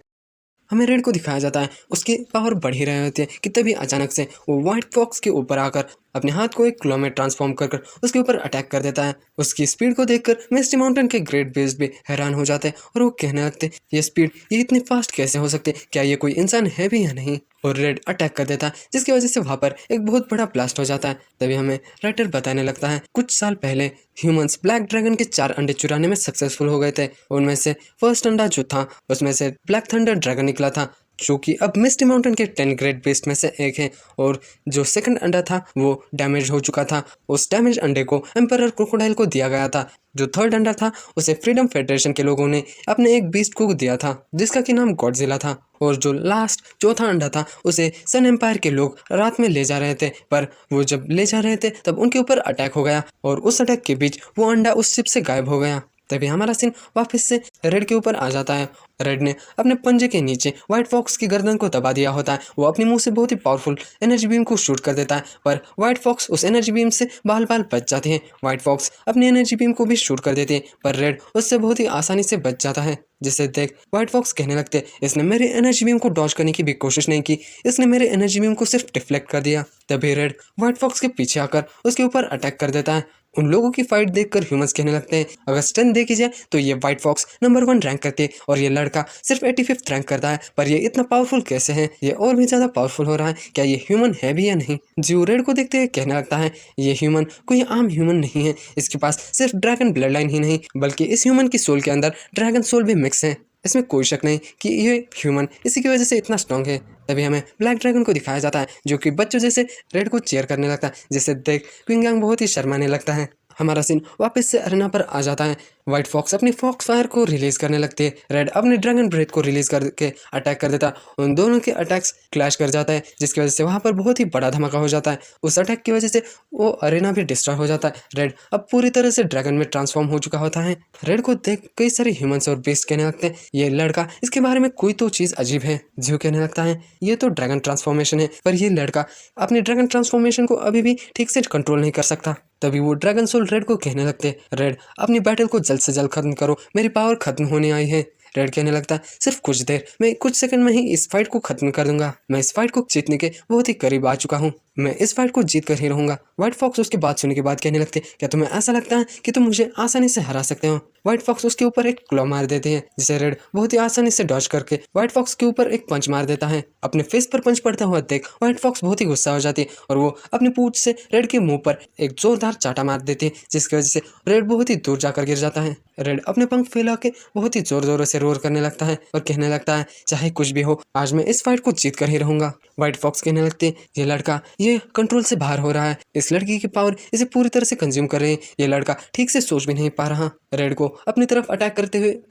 हमें रेड को दिखाया जाता है उसकी पावर बढ़ ही रहे होती है कि तभी अचानक से वो व्हाइट फॉक्स के ऊपर आकर अपने हाथ को एक क्लॉ में ट्रांसफॉर्म कर उसके ऊपर अटैक कर देता है। उसकी स्पीड को देखकर मिस्टी माउंटेन के ग्रेट बेस्ट भी हैरान हो जाते हैं और वो कहने लगते ये स्पीड ये इतनी फास्ट कैसे हो सकती है, क्या ये कोई इंसान है भी या नहीं। और रेड अटैक कर देता है जिसकी वजह से वहाँ पर एक बहुत बड़ा ब्लास्ट हो जाता है। तभी हमें राइटर बताने लगता है कुछ साल पहले ह्यूमंस ब्लैक ड्रैगन के 4 अंडे चुराने में सक्सेसफुल हो गए थे। उनमें से फर्स्ट अंडा जो था उसमें से ब्लैक थंडर ड्रैगन निकला था जो कि अब मिस्टी माउंटेन के 10 ग्रेट बेस्ट में से एक है। और जो सेकंड अंडा था वो डैमेज हो चुका था, उस डैमेज अंडे को एम्परर क्रोकोडाइल को दिया गया था। जो थर्ड अंडा था उसे फ्रीडम फेडरेशन के लोगों ने अपने एक बीस्ट को दिया था जिसका कि नाम गॉडजिला था। और जो लास्ट चौथा अंडा था उसे सन एम्पायर के लोग रात में ले जा रहे थे, पर वो जब ले जा रहे थे तब उनके ऊपर अटैक हो गया और उस अटैक के बीच वो अंडा उस शिप से गायब हो गया। तभी हमारा सीन वापस से रेड के ऊपर आ जाता है। रेड ने अपने पंजे के नीचे व्हाइट फॉक्स की गर्दन को दबा दिया होता है। वो अपने मुंह से बहुत ही पावरफुल एनर्जी बीम को शूट कर देता है, पर व्हाइट फॉक्स उस एनर्जी बीम से बाल बाल बच जाते हैं। व्हाइट फॉक्स अपनी एनर्जी बीम को भी शूट कर देते हैं, पर रेड उससे बहुत ही आसानी से बच जाता है। जिसे देख व्हाइट फॉक्स कहने लगते, इसने मेरे एनर्जी बीम को डॉज करने की भी कोशिश नहीं की, इसने मेरे एनर्जी बीम को सिर्फ डिफ्लेक्ट कर दिया। तभी रेड व्हाइट फॉक्स के पीछे आकर उसके ऊपर अटैक कर देता है। उन लोगों की फाइट देखकर ह्यूमंस कहने लगते हैं, अगर स्ट्रेंथ देखी जाए तो ये व्हाइट फॉक्स नंबर 1 रैंक करते हैं और ये लड़का सिर्फ 85th रैंक करता है, पर ये इतना पावरफुल कैसे है? ये और भी ज़्यादा पावरफुल हो रहा है, क्या ये ह्यूमन है भी या नहीं? जियो रेड को देखते हुए कहने लगता है, ये ह्यूमन कोई आम ह्यूमन नहीं है, इसके पास सिर्फ ड्रैगन ब्लड लाइन ही नहीं बल्कि इस ह्यूमन की सोल के अंदर ड्रैगन सोल भी मिक्स है। इसमें कोई शक नहीं कि ये ह्यूमन इसी की वजह से इतना स्ट्रांग है। तभी हमें ब्लैक ड्रैगन को दिखाया जाता है जो कि बच्चों जैसे रेड को चेयर करने लगता है, जिसे देख क्विंग यांग बहुत ही शर्माने लगता है। हमारा सीन वापस से अरेना पर आ जाता है। व्हाइट फॉक्स अपनी फॉक्स फायर को रिलीज करने लगती है, रेड अपने ड्रैगन ब्रेथ को रिलीज करके अटैक कर देता है। उन दोनों के अटैक्स क्लैश कर जाता है, जिसकी वजह से वहां पर बहुत ही बड़ा धमाका हो जाता है। उस अटैक की वजह से वो अरेना भी डिस्ट्रॉय हो जाता है। रेड अब पूरी तरह से ड्रैगन में ट्रांसफॉर्म हो चुका होता है। रेड को देख कई सारे ह्यूमंस और बीस्ट कहने लगते हैं, ये लड़का, इसके बारे में कोई तो चीज अजीब है। जियो कहने लगता है, ये तो ड्रैगन ट्रांसफॉर्मेशन है, पर ये लड़का अपने ड्रैगन ट्रांसफॉर्मेशन को अभी भी ठीक से कंट्रोल नहीं कर सकता। तभी वो ड्रैगन सोल रेड को कहने लगते, रेड अपनी बैटल को जल्द से जल्द खत्म करो, मेरी पावर खत्म होने आई है। रेड कहने लगता है, सिर्फ कुछ देर, मैं कुछ सेकंड में ही इस फाइट को खत्म कर दूंगा। मैं इस फाइट को जीतने के बहुत ही करीब आ चुका हूँ, मैं इस फाइट को जीत कर ही रहूंगा। व्हाइट फॉक्स उसकी बात सुनने के बाद कहने लगते, क्या तुम्हें ऐसा लगता है कि तुम मुझे आसानी से हरा सकते हो? व्हाइट फॉक्स उसके ऊपर एक क्लॉ मार देते हैं, जिसे रेड बहुत ही आसानी से डॉज करके व्हाइट फॉक्स के ऊपर एक पंच मार देता है। अपने फेस पर पंच पड़ता हुआ देख व्हाइट फॉक्स बहुत ही गुस्सा हो जाती है और वो अपनी पूंछ से रेड के मुंह पर एक जोरदार चाटा मार देती है, जिसकी वजह से रेड बहुत ही दूर जाकर गिर जाता है। रेड अपने पंख फैला के बहुत ही जोर जोरों से रोर करने लगता है और कहने लगता है, चाहे कुछ भी हो, आज मैं इस फाइट को जीत कर ही रहूंगा। व्हाइट फॉक्स कहने लगते, ये लड़का ये कंट्रोल से बाहर हो रहा है, इस लड़की की पावर इसे पूरी तरह से कंज्यूम कर रही है, ये लड़का ठीक से सोच भी नहीं पा रहा। रेड को अपनी तरफ अटैक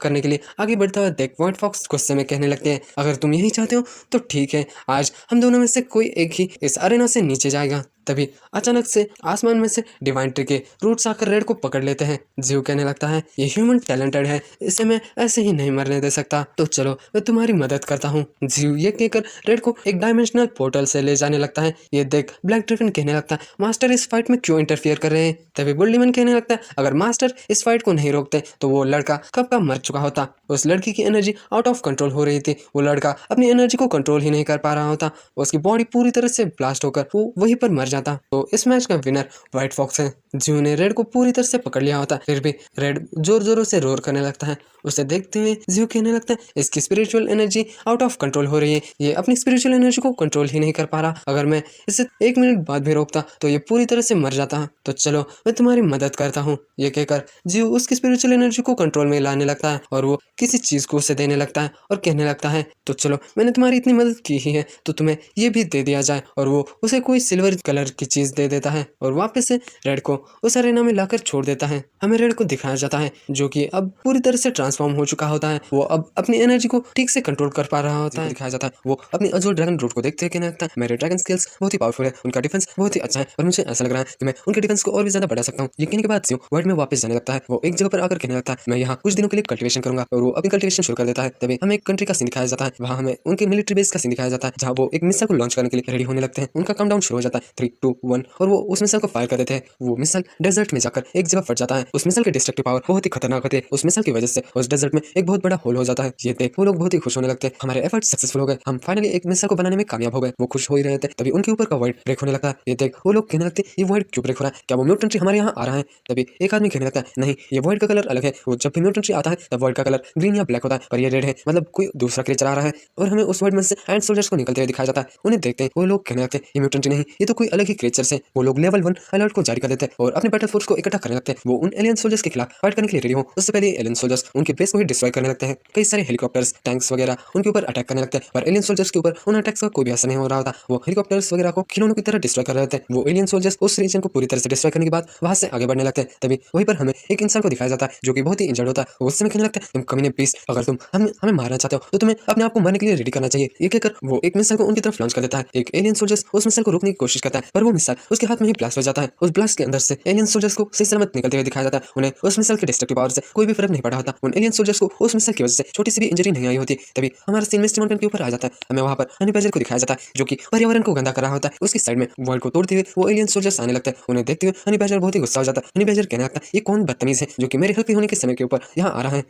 करने के लिए आगे बढ़ता हुआ देख व्हाइट फॉक्स गुस्से में कहने लगते हैं, अगर तुम यही चाहते हो तो ठीक है, आज हम दोनों में से कोई एक ही इस अरेना से नीचे जाएगा। तभी अचानक से आसमान में से डिवाइन ट्री के रूट्स आकर रेड को पकड़ लेते हैं। जियो कहने लगता है, ये ह्यूमन टैलेंटेड है, इसे मैं ऐसे ही नहीं मरने दे सकता, तो चलो मैं तुम्हारी मदद करता हूँ। जियो ये कहकर रेड को एक डायमेंशनल पोर्टल से ले जाने लगता है। ये देख ब्लैक ड्रैगन कहने लगता है, मास्टर इस फाइट में क्यों इंटरफियर कर रहे हैं? तभी बुल्लीमैन कहने लगता है, अगर मास्टर इस फाइट को नहीं रोकते तो वो लड़का कब का मर चुका होता। उस लड़की की एनर्जी आउट ऑफ कंट्रोल हो रही थी, वो लड़का अपनी एनर्जी को कंट्रोल ही नहीं कर पा रहा होता, उसकी बॉडी पूरी तरह से ब्लास्ट होकर वो वहीं पर मर जाता। तो इस मैच का विनर व्हाइट फॉक्स है। जियो ने रेड को पूरी तरह से पकड़ लिया होता, फिर भी रेड जोर जोरों से रोर करने लगता है। उसे देखते हुए जियो कहने लगता है, इसकी spiritual energy out of control हो रही है, ये अपनी स्पिरिचुअल एनर्जी को कंट्रोल ही नहीं कर पा रहा, अगर मैं इसे 1 मिनट बाद भी रोकता तो ये पूरी तरह से मर जाता, तो चलो मैं तुम्हारी मदद करता हूँ। ये कहकर जियो उसकी स्पिरिचुअल एनर्जी को कंट्रोल में लाने लगता है और वो किसी चीज को उसे देने लगता है और कहने लगता है, तो चलो मैंने तुम्हारी इतनी मदद की ही है तो तुम्हें ये भी दे दिया जाए, और वो उसे कोई सिल्वर कलर की चीज दे देता है और वापस से रेड को उस अरेना में लाकर छोड़ देता है। हमें रेड को दिखाया जाता है जो कि अब पूरी तरह से ट्रांसफॉर्म हो चुका होता है, वो अब अपनी एनर्जी को ठीक से कंट्रोल कर पा रहा होता है। दिखाया जाता है वो अपनी अजोर ड्रैगन रूट को देखते हुए कहने लगता है, मेरे ड्रैगन स्किल्स बहुत ही पावरफुल है, उनका डिफेंस बहुत ही अच्छा है और मुझे ऐसा लग रहा है कि मैं उनके डिफेंस को और भी ज्यादा बढ़ा सकता हूँ। ये कहने के बाद जियो वर्ल्ड में वापस जाने लगता है। वो एक जगह पर आकर कहने लगता है, मैं यहाँ कुछ दिनों के लिए कल्टिवेशन करूंगा, और वो अपनी कल्टिवेशन शुरू कर देता है। तभी हमें एक कंट्री का सीन दिखाया जाता है, वहाँ हमें उनके मिलिट्री बेस का सीन दिखाया जाता है, जहाँ वो एक मिसाइल को लॉन्च करने के लिए रेडी होने लगते हैं। उनका काउंटडाउन शुरू हो जाता है 3, 2, 1 और वो उस मिसाइल को फायर कर देते हैं। वो मिसाइल डेजर्ट में जाकर एक जगह फट जाता है। उस मिसाइल की डिस्ट्रक्टिव पावर बहुत ही खतरनाक होती है। उस मिसाइल की वजह से उस डेजर्ट में एक बहुत बड़ा होल हो जाता है। ये देख वो लोग बहुत ही खुश होने लगते हैं, हमारे एफर्ट सक्सेसफुल हो गए, हम फाइनली एक मिसाइल को बनाने में कामयाब हो गए। वो खुश हो ही रहे थे, तभी उनके ऊपर का वर्ल्ड ब्रेक होने लगता है। ये देख वो लोग कहने लगते हैं, ये वर्ल्ड क्यों ब्रेक हो रहा है, क्या वो म्यूटेंट ट्री हमारे यहाँ आ रहा है? तभी एक आदमी कहने लगता है, नहीं ये वर्ल्ड का कलर अलग है, वो जब भी म्यूटेंट ट्री आता है तब वर्ल्ड का कलर ग्रीन या ब्लैक होता है, पर ये रेड है, मतलब कोई दूसरा क्रिएचर आ रहा है। और हमें उस वर्ल्ड में से एंड सोल्जर्स को निकलते हुए दिखाया जाता है। उन्हें देखते हैं वो लोग कहने लगते हैं, ये म्यूटेंट नहीं, ये तो कोई अलग ही क्रिएचर्स है। वो लोग लेवल 1 अलर्ट को जारी कर देते हैं और अपने बैटल फोर्स को इकट्ठा करने लगते हैं। वो उन एलियन सोल्जर्स के खिलाफ फाइट करने के लिए रेडी हो, उससे पहले एलियन सोल्जर्स उनके बेस को ही डिस्ट्रॉय करने लगते हैं। कई सारे हेलीकॉप्टर्स, टैंक्स वगैरह उनके ऊपर अटैक करने लगते हैं, पर एलियन सोल्जर्स के ऊपर उन अटैक्स का कोई भी असर नहीं हो रहा होता। वो हेलीकॉप्टर्स वगैरह को खिलौनों की तरह डिस्ट्रॉय कर रहे थे। वो एलियन सोल्जर्स उस रीजन को पूरी तरह से डिस्ट्रॉय करने के बाद वहां से आगे बढ़ने लगते हैं। तभी वहीं पर हमें एक इंसान को दिखाया जाता है जो कि बहुत ही इंजर्ड होता है। उससे कहने लगता है, तुम कमीने बीस्ट, अगर तुम हमें मारना चाहते हो तो तुम्हें अपने आप को मारने के लिए रेडी करना चाहिए। ये कहकर वो एक मिसाइल को उनकी तरफ लॉन्च कर देता है। एक एलियन सोल्जर्स उस मिसाइल को रोकने की कोशिश करता है, पर वो मिसाइल उसके हाथ में ही ब्लास्ट हो जाता है। उस ब्लास्ट के अंदर से एलियन सोल्जर्स को सही सलामत निकलते हुए दिखाया जाता है। उन्हें उस मिसाइल के डिस्ट्रक्टिव पावर से कोई भी फर्क नहीं पड़ा होता। उन एलियन सोल्जर्स को उस मिसाइल की वजह से छोटी सी भी इंजरी नहीं आई होती। तभी हमारा सीन मिस्टर माउंटेन के ऊपर आ जाता है। हमें वहाँ पर हनी बैजर को दिखाया जाता है जो कि पर्यावरण को गंदा कर रहा होता है। उसकी साइड में वर्ल्ड को तोड़ते हुए वो एलियन सोल्जर्स आने लगता है। उन्हें देखते हुए हनी बैजर बहुत ही गुस्सा हो जाता है। हनी बैजर कहने लगता है ये कौन बदतमीज है जो कि मेरे हल्के होने के समय के ऊपर यहाँ आ रहा है।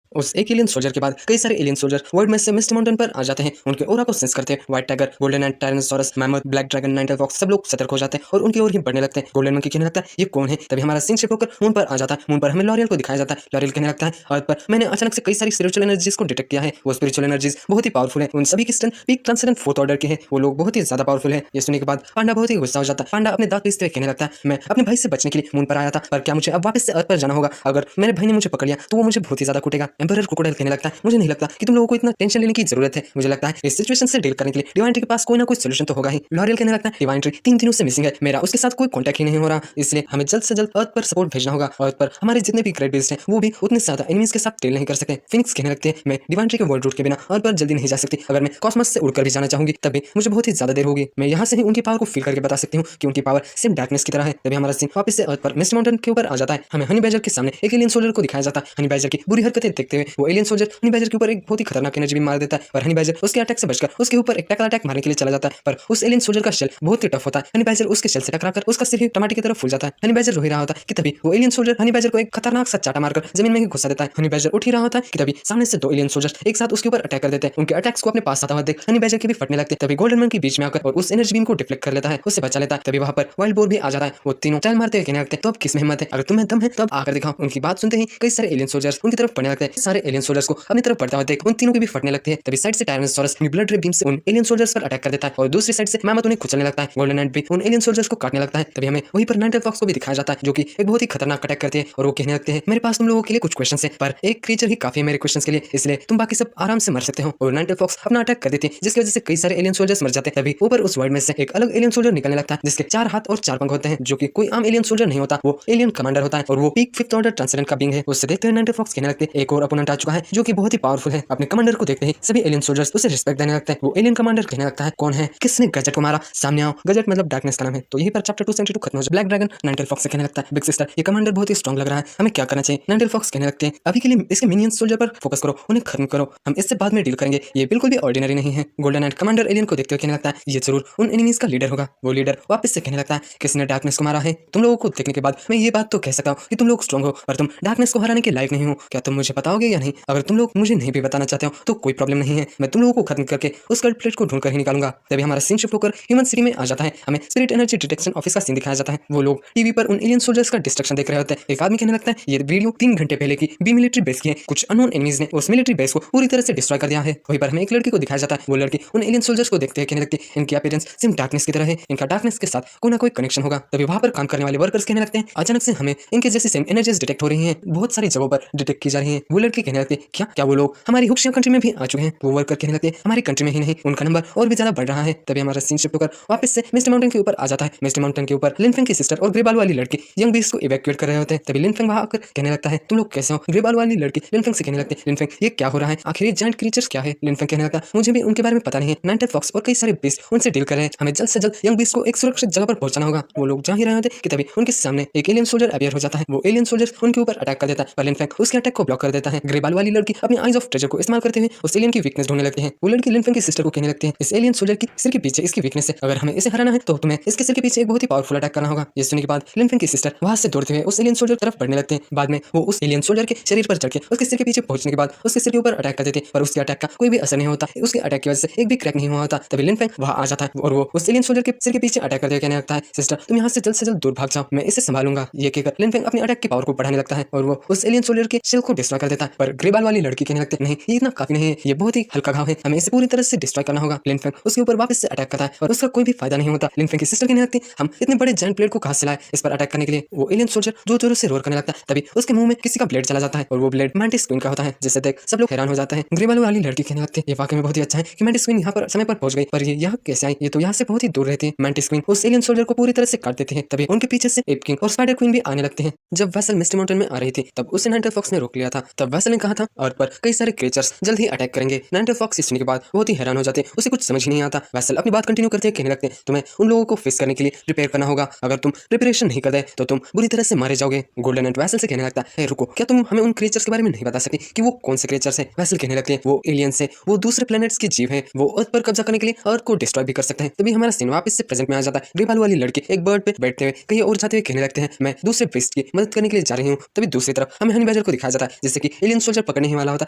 उस एक एलियन सोल्जर के बाद कई सारे एलियन सोल्जर वर्ल्ड में से मिस्ट माउंटेन पर आ जाते हैं। उनके ऑरा को सेंस करते हैं white tiger, golden and tyrannosaurus, mammoth, black dragon, nine tail fox सब लोग सतर्क हो जाते हैं और उनकी ओर ही बढ़ने लगते हैं। गोल्डन मंकी कहने लगता है ये कौन है। तभी हमारा सीन शिफ्ट होकर मून पर आ जाता है। मून पर हमें लॉरियल को दिखाया जाता है। लॉरियल कहने लगता है अर्थ पर मैंने अचानक से कई सारी स्पिरिचुअल एनर्जीज को डिटेक्ट किया है। वो स्पिरिचुअल एनर्जीज बहुत ही पावरफुल है। उन सभी की strength peak transcendent fourth order के हैं। वो लोग बहुत ही ज्यादा पावरफुल है। ये सुनने के बाद पांडा बहुत ही गुस्सा हो जाता है। पांडा अपने दांत पीसते हुए कहने लगता है मैं अपने भाई से बचने के लिए मून पर आया था, पर क्या मुझे अब वापस से अर्थ पर जाना होगा। अगर मेरे भाई ने मुझे पकड़ लिया तो वो मुझे बहुत ही ज्यादा कूटेगा। एम्परर क्रोकोडाइल कहने लगता है मुझे नहीं लगता कि तुम लोगों को इतना टेंशन लेने की जरूरत है। मुझे लगता है इस सिचुएशन से डील करने के लिए डिवाइन ट्री के पास कोई ना कोई सोल्यूशन तो होगा ही। लॉरियल कहने लगता है डिवाइन ट्री 3 दिनों से मिसिंग है। मेरा उसके साथ कोई कांटेक्ट ही नहीं हो रहा, इसलिए हमें जल्द से जल्द अर्थ पर सपोर्ट भेजना होगा। अर्थ पर हमारे जितने भी ग्रेट बीस्ट हैं वो भी उतने ज्यादा एनिमीज के साथ डील नहीं कर सकते। फिनिक्स कहने लगते हैं मैं डिवाइन ट्री के वर्ल्ड रूट के बिना अर्थ पर जल्दी नहीं जा सकती। अगर मैं कॉस्मस से उड़कर भी जाना चाहूंगी तब भी मुझे बहुत ही ज्यादा देर होगी। मैं यहाँ से ही उनकी पावर को फील करके बता सकती हूँ कि उनकी पावर सेम डार्कनेस की तरह है। तभी हमारा सीन वापस से अर्थ पर मिस्ट माउंटेन के ऊपर आ जाता है। हमें हनी बैजर के सामने एक एलियन सोल्जर को दिखाया जाता है। हनी बैजर की बुरी हरकतें देखते हुए वो एलियन सोल्जर हनी बैजर के ऊपर एक बहुत ही खतरनाक एनर्जी भी मार देता है। पर हनी बैजर उसके अटैक से बचकर उसके ऊपर एक टैकल अटैक मारने के लिए चला जाता है। पर उस एलियन सोल्जर का शेल बहुत ही टफ होता है। हनी बैजर उसके शेल से टकराकर उसका सिर ही टमाटर की तरफ फूल जाता है। हनी बैजर रो ही रहा होता है कि तभी वो एलियन सोल्जर हनी बैजर को एक खतरनाक सा चाटा मारकर जमीन में ही घुसा देता है। हनी बैजर उठ ही रहा होता है कि तभी सामने से 2 एलियन सोल्जर्स एक साथ उसके ऊपर अटैक कर देते हैं। उनके अटैक्स को अपने पास आता हुआ देख हनी बैजर के भी फटने लगते हैं। तभी गोल्डन मैन के बीच में आकर और उस एनर्जी बीम को डिफ्लेक्ट कर लेता है, उससे बचा लेता है। तभी वहां पर वाइल्ड बोर भी आ जाता है। वो तीनों चाल मारते हुए कहने लगते हैं तो अब किसमें हिम्मत है, अगर तुम्हें दम है तो अब आकर दिखाओ। उनकी बात सुनते ही कई सारे एलियन सोल्जर्स उनकी तरफ पड़ने लगते हैं। सारे एलियन सोल्जर्स को अपनी तरफ पड़ता हुआ देख उन तीनों के भी फटने लगते हैं। तभी साइड से टायरानोसॉरस अपनी ब्लड रेड बीम से उन एलियन सोल्जर्स पर अटैक कर देता है और दूसरी साइड से मैमथ उन्हें कुचलने लगता है। गोल्डन नाइट भी उन एलियन सोल्जर्स को काटने लगता है। तभी हमें वहीं पर नाइनटेल फॉक्स को भी दिखाया जाता है जो कि एक बहुत ही खतरनाक अटैक करते हैं और वो कहने लगते हैं मेरे पास तुम लोगों के लिए कुछ क्वेश्चंस हैं, पर एक क्रीचर ही काफी है मेरे क्वेश्चंस के लिए, इसलिए तुम बाकी सब आराम से मर सकते हो। और नाइनटेल फॉक्स अपना अटैक कर देती है जिसकी वजह से कई सारे एलियन सोल्जर्स मर जाते हैं। तभी ऊपर उस वर्ल्ड में से एक अलग एलियन सोल्जर निकलने लगता है जिसके 4 हाथ और 4 पंख होते हैं, जो कि कोई आम एलियन सोल्जर नहीं होता। वो एलियन कमांडर होता है और वो पीक 5th ऑर्डर ट्रांसेंडेंट का बीइंग है। उससे देखते हुए नाइनटेल फॉक्स कहने लगते हैं एक और अपोनेंट आ चुका है जो कि बहुत ही पावरफुल है। अपने कमांडर को देखते ही सभी एलियन सोल्जर्स उसे रिस्पेक्ट देने लगते हैं। वो एलियन कमांडर कहने लगता है कौन है, किसने गजट को मारा, सामने आओ। गजट मतलब डार्कनेस का नाम है। तो यहीं पर चैप्टर 272 खत्म हो जाए। ब्लैक ड्रैगन नाइनटेल फॉक्स से कहने लगता है बिग सिस्टर ये कमांडर बहुत ही स्ट्रांग लग रहा है, हमें क्या करना चाहिए। नाइनटेल फॉक्स कहने लगते हैं अभी के लिए इसके मिनियंस सोल्जर पर फोकस करो, उन्हें खत्म करो, हम इससे बाद में डील करेंगे, ये बिल्कुल भी ऑर्डिनरी नहीं है। गोल्डन नाइट कमांडर एलियन को देखते हुए कहने लगता है ये जरूर उन एनिमीज का लीडर होगा। वो लीडर वापस से कहने लगता है किसने डार्कनेस को मारा है। तुम लोगों को देखने के बाद मैं ये बात तो कह सकता हूँ कि तुम लोग स्ट्रांग हो, पर तुम डार्कनेस को हराने के लायक नहीं हो। क्या तुम मुझे बताओगे या नहीं? अगर तुम लोग मुझे नहीं भी बताना चाहते हो तो कोई प्रॉब्लम नहीं है, मैं तुम लोगों को खत्म करके उस गॉड प्लेट को ढूंढ कर ही निकालूंगा। तभी हमारा सीन शिफ्ट होकर ह्यूमन सिटी में आ जाता है। हमें स्पिरिट एनर्जी डिटेक्शन ऑफिस का सीन दिखाया जाता है। वो लोग टीवी पर उन एलियन सोल्जर्स का डिस्ट्रक्शन देख रहे होते हैं। एक आदमी कहने लगता है ये वीडियो 3 घंटे पहले की बी मिलिट्री बेस की है, कुछ अननोन एनिमीज ने उस मिलिट्री बेस को पूरी तरह से डिस्ट्रॉय कर दिया है। वहीं पर हमें एक लड़की को दिखाया जाता है। वो लड़की उन एलियन सोल्जर्स को देखते हैं कहने लगती है इनकी अपीयरेंस सेम डार्कनेस की तरह है, इनका डार्कनेस के साथ कोई ना कोई कनेक्शन होगा। तभी वहां पर काम करने वाले वर्कर्स कहने लगते हैं अचानक से हमें इनके जैसी सेम एनर्जीज डिटेक्ट हो रही हैं, बहुत सारी जगहों पर डिटेक्ट की जा रही हैं। वो लड़की कहने लगती है क्या क्या वो लोग हमारी हुक्शिया कंट्री में भी आ चुके हैं। वो वर्कर कहने लगते हैं हमारी कंट्री में ही नहीं, उनका नंबर और भी ज्यादा बढ़ रहा है। तभी हमारा सीन शिफ्ट होकर वापस से मिस्टर माउंटेन के ऊपर आ जाता है। मिस्टर माउंटेन के ऊपर लिनफेंग की सिस्टर और ग्रेबाल वाली लड़की यंग बीस्ट को इवैक्यूएट कर रहे होते हैं। तभी लिनफेंग वहां आकर कहने लगता है तुम लोग कैसे हो। ग्रेबाल वाली लड़की लिनफेंग से कहने लगती है लिनफेंग ये क्या हो रहा है, आखिर ये जायंट क्रीचर्स क्या है। लिनफेंग कहने लगता है मुझे भी उनके बारे में पता नहीं है, नाइनटेल फॉक्स और कई सारे बीस्ट उनसे डील कर रहे हैं, हमें जल्द से जल्द यंग बीस्ट को एक सुरक्षित जगह पर पहुंचाना होगा। वो लोग जा ही रहे होते कि तभी उनके सामने एक एलियन सोल्जर अपीयर हो जाता है। वो एलियन सोल्जर उनके ऊपर अटैक कर देता है पर लिनफेंग उसके अटैक को ब्लॉक कर देता है। ग्रेबाल वाली लड़की अपनी आइज ऑफ ट्रेजर को इस्तेमाल करते हुए उस एलियन की वीकनेस ढूंढने लगती है। वो लड़की लिनफेंग की सिस्टर को कहने लगती है इस एलियन सोल्जर की सिर के पीछे इसकी वीकनेस है, अगर हमें इसे हराना है तो तुम्हें इसके सिर के पीछे एक बहुत ही पावरफुल अटैक करना होगा। ये सुनने के बाद लिनफेंग की सिस्टर वहां से दौड़ते हुए उस एलियन सोल्जर तरफ बढ़ने लगते हैं। बाद में वो उस एलियन सोल्जर के शरीर पर चढ़ के उसके सिर के पीछे पहुंचने के बाद उसके सिर के ऊपर अटैक कर देते हैं, पर उसके अटैक का कोई भी असर नहीं होता। उसके अटैक की वजह से एक भी क्रैक नहीं हुआ होता। तभी लिनफेंग वहां आ जाता है और वो उस एलियन सोल्जर के सिर के पीछे अटैक करते हुए कहने लगता है सिस्टर तुम यहाँ से जल्द दूर भाग जाओ, मैं इसे संभालूंगा। ये कहकर लिनफेंग अपनी अटैक की पावर को बढ़ाने लगता है और वो उस एलियन सोल्जर के शेल को डिस्ट्रॉय कर देता है। पर ग्रेबाल वाली लड़की कहने लगती है नहीं ये इतना काफी नहीं है, ये बहुत ही हल्का घाव है, हमें इसे पूरी तरह से डिस्ट्रॉय करना होगा। लिनफेंग उसके ऊपर वापस से अटैक करता है और उसका कोई भी फायदा नहीं होता। लिनफेंग की सिस्टर कहने लगती है हम इतने बड़े जायंट प्लेट को कहां से लाए इस पर अटैक करने के लिए। वो एलियन सोल्जर जोर जोर से रोर करने लगता है। तभी उसके मुंह में किसी का ब्लेड चला जाता है और वो ब्लेड मैंटिस क्वीन का होता है, जिससे देख सब लोग हैरान हो जाते हैं। ग्रेबाल वाली लड़की कहने लगती है ये वाकई में बहुत ही अच्छा है कि मैंटिस क्वीन यहाँ पर समय पर पहुंच गई, पर ये यहाँ कैसे आई, ये तो यहाँ से बहुत ही दूर रहती है। मैंटिस क्वीन उस एलियन सोल्जर को पूरी तरह से काट देती है। तभी उनके पीछे से एप किंग और स्पाइडर क्वीन भी आने लगते हैं। जब वेसल मिस्टी माउंटेन में आ रही थी तब उसे नाइनटेल फॉक्स ने रोक लिया था। तब तब वैसल ने कहा था अर्थ पर कई सारे क्रिएचर्स जल्द ही अटैक करेंगे। नाइनटेल फॉक्स इस सुनने के बाद बहुत ही हैरान हो जाते हैं, उसे कुछ समझ ही नहीं आता। वैसल अपनी बात कंटिन्यू करते हैं, कहने लगते हैं तुम्हें उन लोगों को फेस करने के लिए प्रिपेयर करना होगा, अगर तुम प्रिपरेशन नहीं कर दे तो तुम बुरी तरह से मारे जाओगे। गोल्डन एंड वैसल से कहने लगता है रुको, क्या तुम हमें उन क्रिएचर्स के बारे में नहीं बता सकती कि वो कौन से क्रिएचर्स हैं? वैसल कहने लगते हैं वो एलियंस हैं, वो दूसरे प्लैनेट्स के जीव हैं, वो अर्थ पर कब्जा करने के लिए अर्थ को डिस्ट्रॉय भी कर सकते हैं। तभी हमारा सीन वापस से प्रेजेंट में आ जाता है। ग्रे बाल वाली लड़की एक बर्ड पे बैठते हुए कहीं और जाते हुए कहने लगते हैं मैं दूसरे बेस्ट की मदद करने के लिए जा रही हूँ। तभी दूसरी तरफ हमें हनी बैजर को दिखाया जाता है जिससे कि एलियन सोल्जर पकड़ने ही वाला होता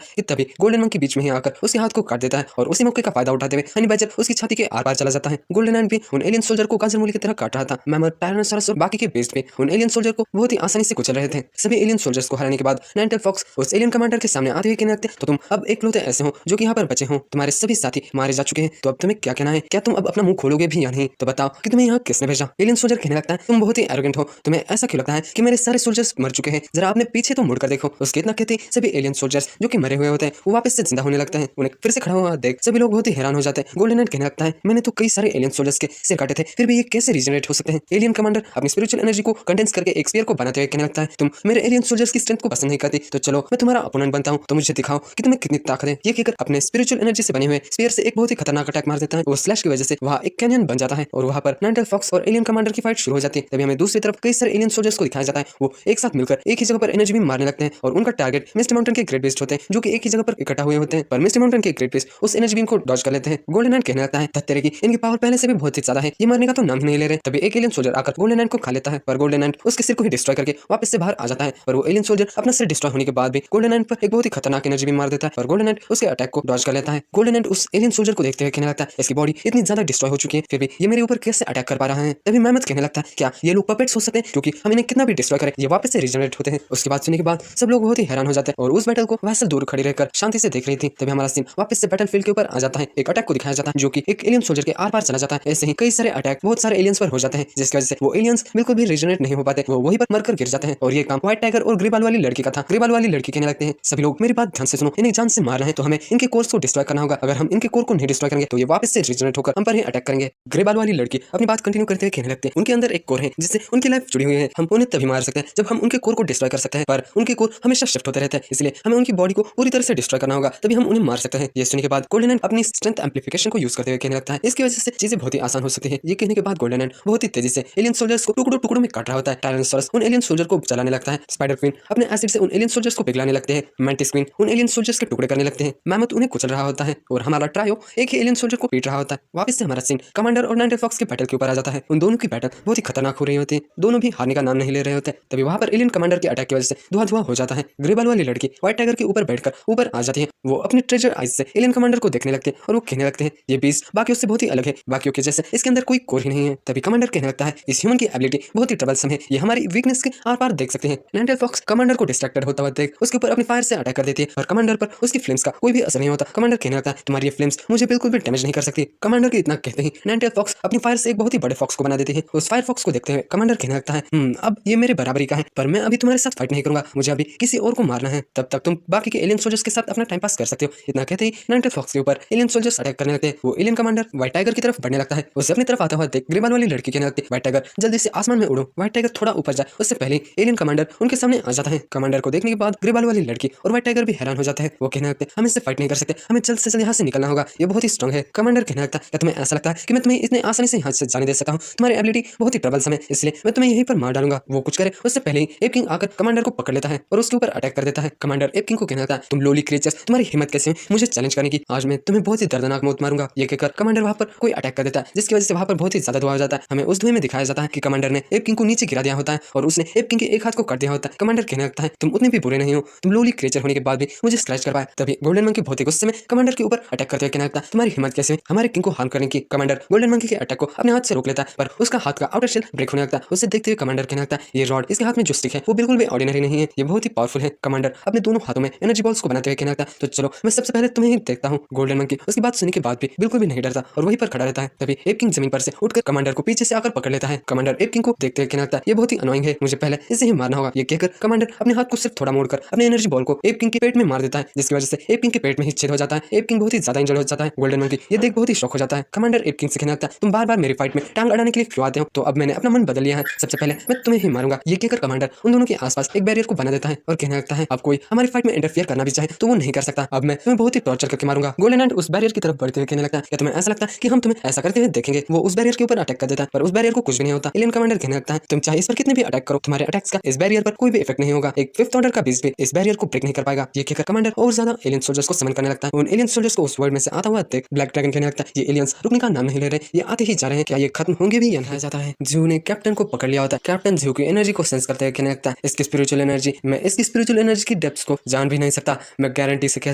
है कि तभी गोल्डन मंकी बीच में ही आकर उसके हाथ को काट देता है और उसी मौके का फायदा उठाते हुए हनी बैजर उसकी छाती के आर पार चला जाता है। गोल्डन एंड भी उन एलियन सोल्जर को गाजर मूली की तरह काट रहा था। मैमथ, टायरानोसॉरस और बाकी के बेस्ट पे उन एलियन सोल्जर को बहुत ही आसानी से कुचल रहे थे। सभी एलियन सोल्जर्स को हराने के बाद नाइनटेल फॉक्स उस एलियन कमांडर के सामने आते हुए कहने लगते तो तुम अब इकलौते ऐसे हो जो कि यहाँ पर बचे हो, तुम्हारे सभी साथी मारे जा चुके हैं, तो अब तुम्हें क्या कहना है? क्या तुम अब अपना मुंह खोलोगे भी या नहीं? तो बताओ कि तुम्हें यहाँ किसने भेजा? एलियन सोल्जर कहने लगता है तुम बहुत ही एरोगेंट हो, तुम्हें ऐसा क्यों लगता है कि मेरे सारे सोल्जर्स मर चुके हैं? जरा आपने पीछे तो मुड़कर देखो। उसके इतना कहते सभी एलियन सोल्जर्स जो कि मरे हुए होते हैं वो वापस से जिंदा होने लगते हैं। उन्हें फिर से खड़ा हुआ देख सभी लोग बहुत ही हैरान हो जाते हैं। गोल्डन नाइट कहने लगता है मैंने तो कई सारे एलियन सोल्जर्स के सिर काटे थे, फिर भी ये कैसे रीजनरेट हो सकते हैं? एलियन कमांडर अपनी स्पिरिचुअल एनर्जी को कंडेंस करके एक स्फीयर को बनाते हुए कहने लगता है तुम मेरे एलियन सोल्जर्स की स्ट्रेंथ को पसंद नहीं करती, तो चलो मैं तुम्हारा अपोनेंट बनता हूँ, तो मुझे दिखाओ कि तुम्हें कितनी ताकत है। ये कहकर अपने स्पिरिचुअल एनर्जी से बने हुए स्फीयर से एक बहुत ही खतरनाक अटैक मार देता है। वो स्लैश की वजह से वहाँ एक कैनियन बन जाता है और वहाँ पर नाइनटेल फॉक्स और एलियन कमांडर की फाइट शुरू हो जाती है। तभी हमें दूसरी तरफ कई सारे एलियन सोल्जर्स को दिखाया जाता है, वो एक साथ मिलकर एक ही जगह पर एनर्जी बीम मारने लगते हैं और उनका टारगेट मिस्टी माउंटेन के ग्रेट बेस्ट होते हैं जो कि एक ही जगह पर इकट्ठा हुए होते हैं। पर मिस्टी माउंटेन के ग्रेट बेस्ट उस एनर्जी बीम को डॉज कर लेते हैं। गोल्डन नाइट कहने लगता है धत्तेरे की इनकी पावर पहले से भी बहुत ही ज्यादा है, ये मारने का तो नाम ही नहीं ले रहे। तभी एक एलियन सोल्जर आकर गोल्डन नाइट को खा लेता है, पर गोल्डन नाइट उसके सिर को ही डिस्ट्रॉय करके वापस से बाहर आ जाता है। पर वो एलियन सोल्जर अपना सिर डिस्ट्रॉय होने के बाद भी गोल्डन नाइट पर एक बहुत ही खतरनाक एनर्जी बीम मार देता है और गोल्डन नाइट उसके अटैक को डॉज कर लेता है। गोल्डन नाइट उस एलियन सोल्जर को देखते हुए कहने लगता है इसकी बॉडी इतनी ज्यादा डिस्ट्रॉय हो चुकी है फिर भी ये मेरे ऊपर कैसे अटैक कर पा रहा है? तभी मैमथ कहने लगता है क्या ये लोग पपेट्स हो सकते हैं क्योंकि हम इन्हें कितना भी डिस्ट्रॉय करें ये वापस से रिजनरेट होते हैं। उसके बाद सुनने के बाद सब लोग बहुत ही हैरान हो जाते हैं और उस बैटल को वैसे दूर खड़ी रहकर शांति से देख रही थी। तभी हमारा सीन वापस से बैटल फील्ड के ऊपर आ जाता है। एक अटैक को दिखाया जाता है जो कि एक एलियन सोल्जर के आर पार चला जाता है। ऐसे ही कई सारे अटैक बहुत सारे एलियंस पर हो जाते हैं जिसकी वजह से वो एलियंस बिल्कुल भी रिजनरेट नहीं हो पाते, वो वहीं पर मरकर गिर जाते हैं। और ये काम व्हाइट टाइगर और ग्रे बाल वाली लड़की का था। ग्रे बाल वाली लड़की कहने लगते हैं सभी लोग मेरी बात ध्यान से सुनो, इन्हें जान से मारना है तो हमें इनके कोर्स को डिस्ट्रॉय करना होगा, अगर हम इनके कोर को नहीं डिस्ट्रॉय करेंगे तो ये वापस से रिजनरेट होकर हम पर ही अटैक करेंगे। ग्रे बाल वाली लड़की अपनी बात कंटिन्यू करते हुए कहने लगते हैं उनके अंदर एक कोर है जिससे उनकी लाइफ जुड़ी हुई है, हम उन्हें तभी मार सकते हैं जब हम उनके कोर को डिस्ट्रॉय कर सकते हैं, पर उनके कोर हमेशा शिफ्ट होते रहते हैं इसलिए हमें उनकी बॉडी को पूरी तरह से डिस्ट्रॉय करना होगा तभी हम उन्हें मार सकते हैं। ये सुनने के बाद गोल्डन नाइट अपनी स्ट्रेंथ एम्प्लीफिकेशन को यूज करते हुए कहने लगता है इसकी वजह से चीजें बहुत ही आसान हो सकती है। ये कहने के बाद गोल्डन नाइट बहुत ही तेजी से एलियन सोल्जर्स को टुकड़ों टुकड़ों में काट रहा होता है। टायरानोसॉरस उन एलियन सोल्जर को जलाने लगता है, स्पाइडर क्वीन अपने एसिड से उन एलियन सोल्जर्स को पिघलाने लगते हैं, मैंटिस क्वीन उन एलियन सोल्जर्स के टुकड़े करने लगते हैं, मैमथ उन्हें कुचल रहा होता है और हमारा ट्रायो एक ही एलियन सोल्जर को पीट रहा होता है। वापस से हमारा सीन कमांडर और नाइनटेल फॉक्स के बैटल के ऊपर आ जाता है। उन दोनों की बैटल बहुत ही खतरनाक हो रही होती है, दोनों भी हारने का नाम नहीं ले रहे होते। तभी वहां पर एलियन कमांडर के अटैक की वजह से धुआं धुआं हो जाता है। ग्रे बाल वाली लड़की व्हाइट टाइगर के ऊपर बैठकर ऊपर आ जाती है, वो अपने ट्रेजर आइज से एलियन कमांडर को देखने लगते हैं और वो कहने लगते हैं ये बीस्ट बाकियों से बहुत ही अलग है, बाकियों के जैसे इसके अंदर कोई कोर ही नहीं है। तभी कमांडर कहने लगता है इस ह्यूमन की एबिलिटी बहुत ही ट्रबलसम है, ये हमारी वीकनेस के आर पार देख सकते हैं। नाइनटेल फॉक्स कमांडर को डिस्ट्रैक्टेड होता हुआ देख उसके ऊपर अपनी फायर से अटैक कर देती है और कमांडर पर उसकी फ्लेम्स का कोई भी असर नहीं होता। कमांडर कहने लगता है तुम्हारी ये फ्लेम्स मुझे बिल्कुल भी डैमेज नहीं कर सकती। कमांडर के इतना कहते ही नाइनटेल फॉक्स अपनी फायर से एक बहुत ही बड़े फॉक्स को बना देती है। उस फायर फॉक्स को देखते हुए कमांडर कहने लगता है अब ये मेरे बराबरी का है, पर मैं अभी तुम्हारे साथ फाइट नहीं करूंगा, मुझे अभी किसी और को मारना है, तब तक तुम बाकी के एलियन सोल्जर्स के साथ अपना टाइम पास कर सकते हो। इतना कहते ही नाइनटेल फॉक्स के ऊपर एलियन सोल्जर्स अटैक करने लगते हैं। वो एलियन कमांडर व्हाइट टाइगर की तरफ बढ़ने लगता है, उसे अपनी तरफ आता हुआ देख ग्रे बाल वाली लड़की कहने लगती है व्हाइट टाइगर जल्दी से आसमान में उड़ो। व्हाइट टाइगर थोड़ा ऊपर जाए उससे पहले एलियन कमांडर उनके सामने आ जाता है। कमांडर को देखने के बाद ग्रे बाल वाली लड़की और व्हाइट टाइगर भी हैरान हो जाते हैं। वो कहने लगते हैं हम इससे फाइट नहीं कर सकते, हमें जल्द से जल्द यहाँ से निकलना होगा, ये बहुत ही स्ट्रॉन्ग है। कमांडर कहने लगता है क्या तुम्हें ऐसा लगता है कि मैं तुम्हें इतने आसानी से यहाँ से जाने दे सकता हूँ? तुम्हारी एबिलिटी बहुत ही ट्रबलसम है, इसलिए मैं तुम्हें यहीं पर मार डालूंगा। वो कुछ करे उससे पहले ही एप किंग आकर कमांडर को पकड़ लेता है और उसके ऊपर अटैक कर देता है। कमांडर एप किंग को कहना था तुम लोली क्रिएचर्स तुम्हारी हिम्मत कैसे है मुझे चैलेंज करने की, आज मैं तुम्हें बहुत ही दर्दनाक मौत मारूंगा। ये कहकर कमांडर वहां पर कोई अटैक कर देता है जिसकी वजह से वहां पर बहुत ही ज्यादा धुआं हो जाता है। हमें उस धुएं में दिखाया जाता है कि कमांडर ने एप किंग को नीचे गिरा दिया होता है और उसने एप किंग के एक हाथ को काट दिया होता है। कमांडर कहने लगता है तुम उतने भी बुरे नहीं हो, तुम लोली क्रिएचर होने के बाद भी मुझे स्क्रैच कर पाए। तभी गोल्डन मंकी बहुत ही गुस्से में कमांडर के ऊपर अटैक करते हुए कहने लगता है तुम्हारी हिम्मत कैसे हमारे किंग को हार्म करने की। कमांडर गोल्डन मंकी के अटैक को अपने हाथ से रोक लेता है पर उसका हाथ का आउटर शेल ब्रेक होने लगता है। उसे देखते हुए कमांडर कहने लगता है ये रॉड इसके हाथ में जो स्टिक है वो बिल्कुल भी ऑर्डिनरी नहीं है, ये बहुत ही पावरफुल है। कमांडर अपने दोनों हाथों में एनर्जी बॉल्स को बनाते हुए कहने लगता है तो चलो मैं सबसे पहले तुम्हें ही देखता हूँ। गोल्डन मंकी उसकी बात सुनने के बाद भी बिल्कुल भी नहीं डरता और वहीं पर खड़ा रहता है। तभी एप किंग जमीन पर से उठकर कमांडर को पीछे से आकर पकड़ लेता है। कमांडर एप किंग को देखते हुए कहने लगता है ये बहुत ही अनोइंग है, मुझे पहले इसे ही मारना होगा। ये कहकर कमांडर अपने हाथ को सिर्फ थोड़ा मोड़कर अपने एनर्जी बॉल को एप किंग के पेट में मार देता है जिसकी वजह से एप किंग के पेट में ही छेद हो जाता है। एप किंग बहुत ही ज्यादा इंजर्ड हो जाता है। गोल्डन मंकी ये देख बहुत ही शॉक हो जाता है। कमांडर एप किंग से कहने लगता है तुम बार बार मेरी फाइट में टांग अड़ाने के लिए क्यों आते हो, तो अब मैंने अपना मन बदल लिया है, सबसे पहले मैं तुम्हें ही मारूंगा। ये कहकर कमांडर उन दोनों के आसपास एक बैरियर को बना देता है और कहने लगता है अब कोई कोई हमारी फाइट में इंटरफियर करना भी चाहे तो वो नहीं कर सकता। अब मैं तुम्हें बहुत ही टॉर्चर करके मारूंगा। गोल्डन हैंड उस बैरियर की तरफ बढ़ते हुए कहने लगता है, क्या तुम्हें ऐसा लगता है कि हम तुम्हें ऐसा करते हुए देखेंगे? वो उस बैरियर के ऊपर अटैक कर देता है पर उस बैरियर को कुछ भी नहीं होता। एलियन कमांडर कहने लगता है, तुम चाहे इस पर कितने भी अटैक करो, तुम्हारे अटैक्स का इस बैरियर पर कोई भी इफेक्ट नहीं होगा। एक फिफ्थ ऑर्डर का बीस्ट भी इस बैरियर को ब्रेक नहीं कर पाएगा। ये कहकर कमांडर और ज्यादा एलियन सोल्जर्स को समन करने लगता है। उन एलियन सोल्जर्स को उस वर्ल्ड में से आता हुआ देख ब्लैक ड्रैगन कहने लगता है, ये एलियंस रुकने का नाम नहीं ले रहे, ये आते ही जा रहे हैं, क्या ये खत्म होंगे भी? या जाता है। जियो ने कैप्टन को पकड़ लिया होता है। कैप्टन जियो की एनर्जी को सेंस करते हुए कहने लगता है, इसकी स्पिरिचुअल एनर्जी, मैं इसकी स्पिरिचुअल एनर्जी की डेप्थ्स को जान भी नहीं सकता। मैं गारंटी से कह